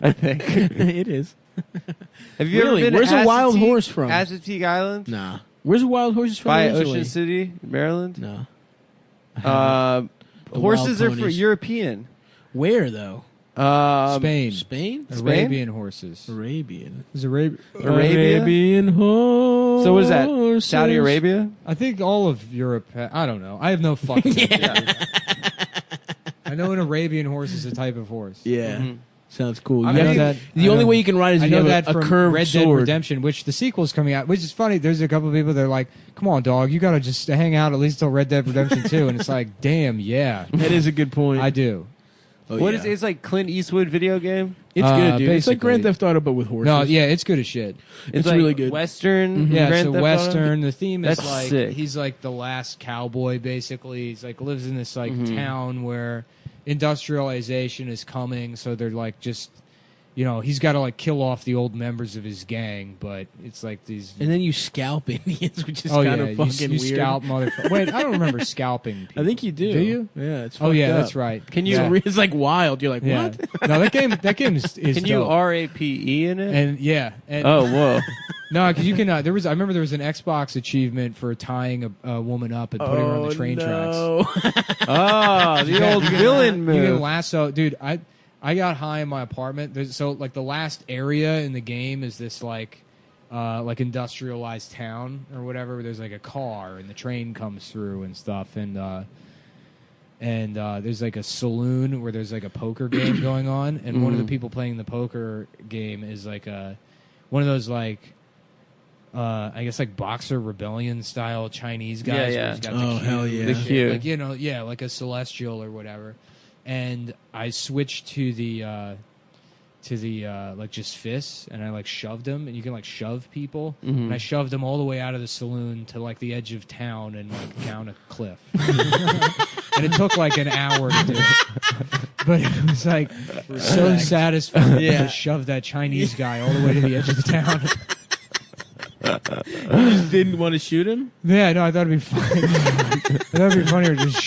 I think. It is. Have you Really? ever been Where's to a wild Assateague- horse from? Assateague Island? Nah. Where's the wild horses from By originally? Ocean City, Maryland? No. Uh, horses wild are for ponies. European. Where though? Spain. Spain? Arabian horses. Arabian. Is Arabia? Arabia? Arabian horse. So what is that? Saudi Arabia? I think all of Europe. I don't know. I have no fucking idea. I know an Arabian horse is a type of horse. Yeah. Mhm. Sounds cool. I You know have to- that- the I only know- way you can ride is I if you know have that a from curved Red Dead sword. Redemption, which the sequel's coming out. Which is funny. There's a couple of people that are like, "Come on, dog, you gotta just hang out at least till Red Dead Redemption 2." And it's like, damn, yeah, That is a good point. I do. Oh, What yeah. is it's like Clint Eastwood video game? It's good, dude. It's like basically. Grand Theft Auto, but with horses. No, yeah, it's good as shit. It's like really good. Western. Yeah, Grand it's a Theft Auto? western. The theme is That's like sick. he's like the last cowboy. Basically, he's like lives in this like Mhm. town where industrialization is coming. So they're like just, you know, he's got to like kill off the old members of his gang. But it's like these. And then you scalp Indians, which is oh kind yeah, of fucking you weird. scalp motherfucker. Wait, I don't remember scalping. People. I think you do. Do you? Yeah, it's Oh fucked yeah, up. that's right. Can you- Yeah. It's like wild. You're like, Yeah. what? No, that game is Can you dope. RAPE in it? And yeah, and Oh, whoa. no, because you can. I remember there was an Xbox achievement for tying a woman up and putting her on the train tracks. Oh, the old villain You can move. lasso, dude. I got high in my apartment. So like the last area in the game is this like industrialized town or whatever. Where there's like a car and the train comes through and stuff, and there's like a saloon where there's like a poker game going on, and one of the Mhm. people playing the poker game is like one of those like. I guess like Boxer Rebellion style Chinese guys. Yeah, where yeah. he's got Oh, the hell yeah. The shit, cue. like like a celestial or whatever. And I switched to the like just fists, and I like shoved them, and you can like shove people, Mhm. and I shoved them all the way out of the saloon to like the edge of town and like down a cliff. And it took like an hour to do it, but it was like so satisfying Yeah. to shove that Chinese guy all the way to the edge of the town. You just didn't want to shoot him? Yeah, no, I thought it'd be funny. I thought it'd be funnier to just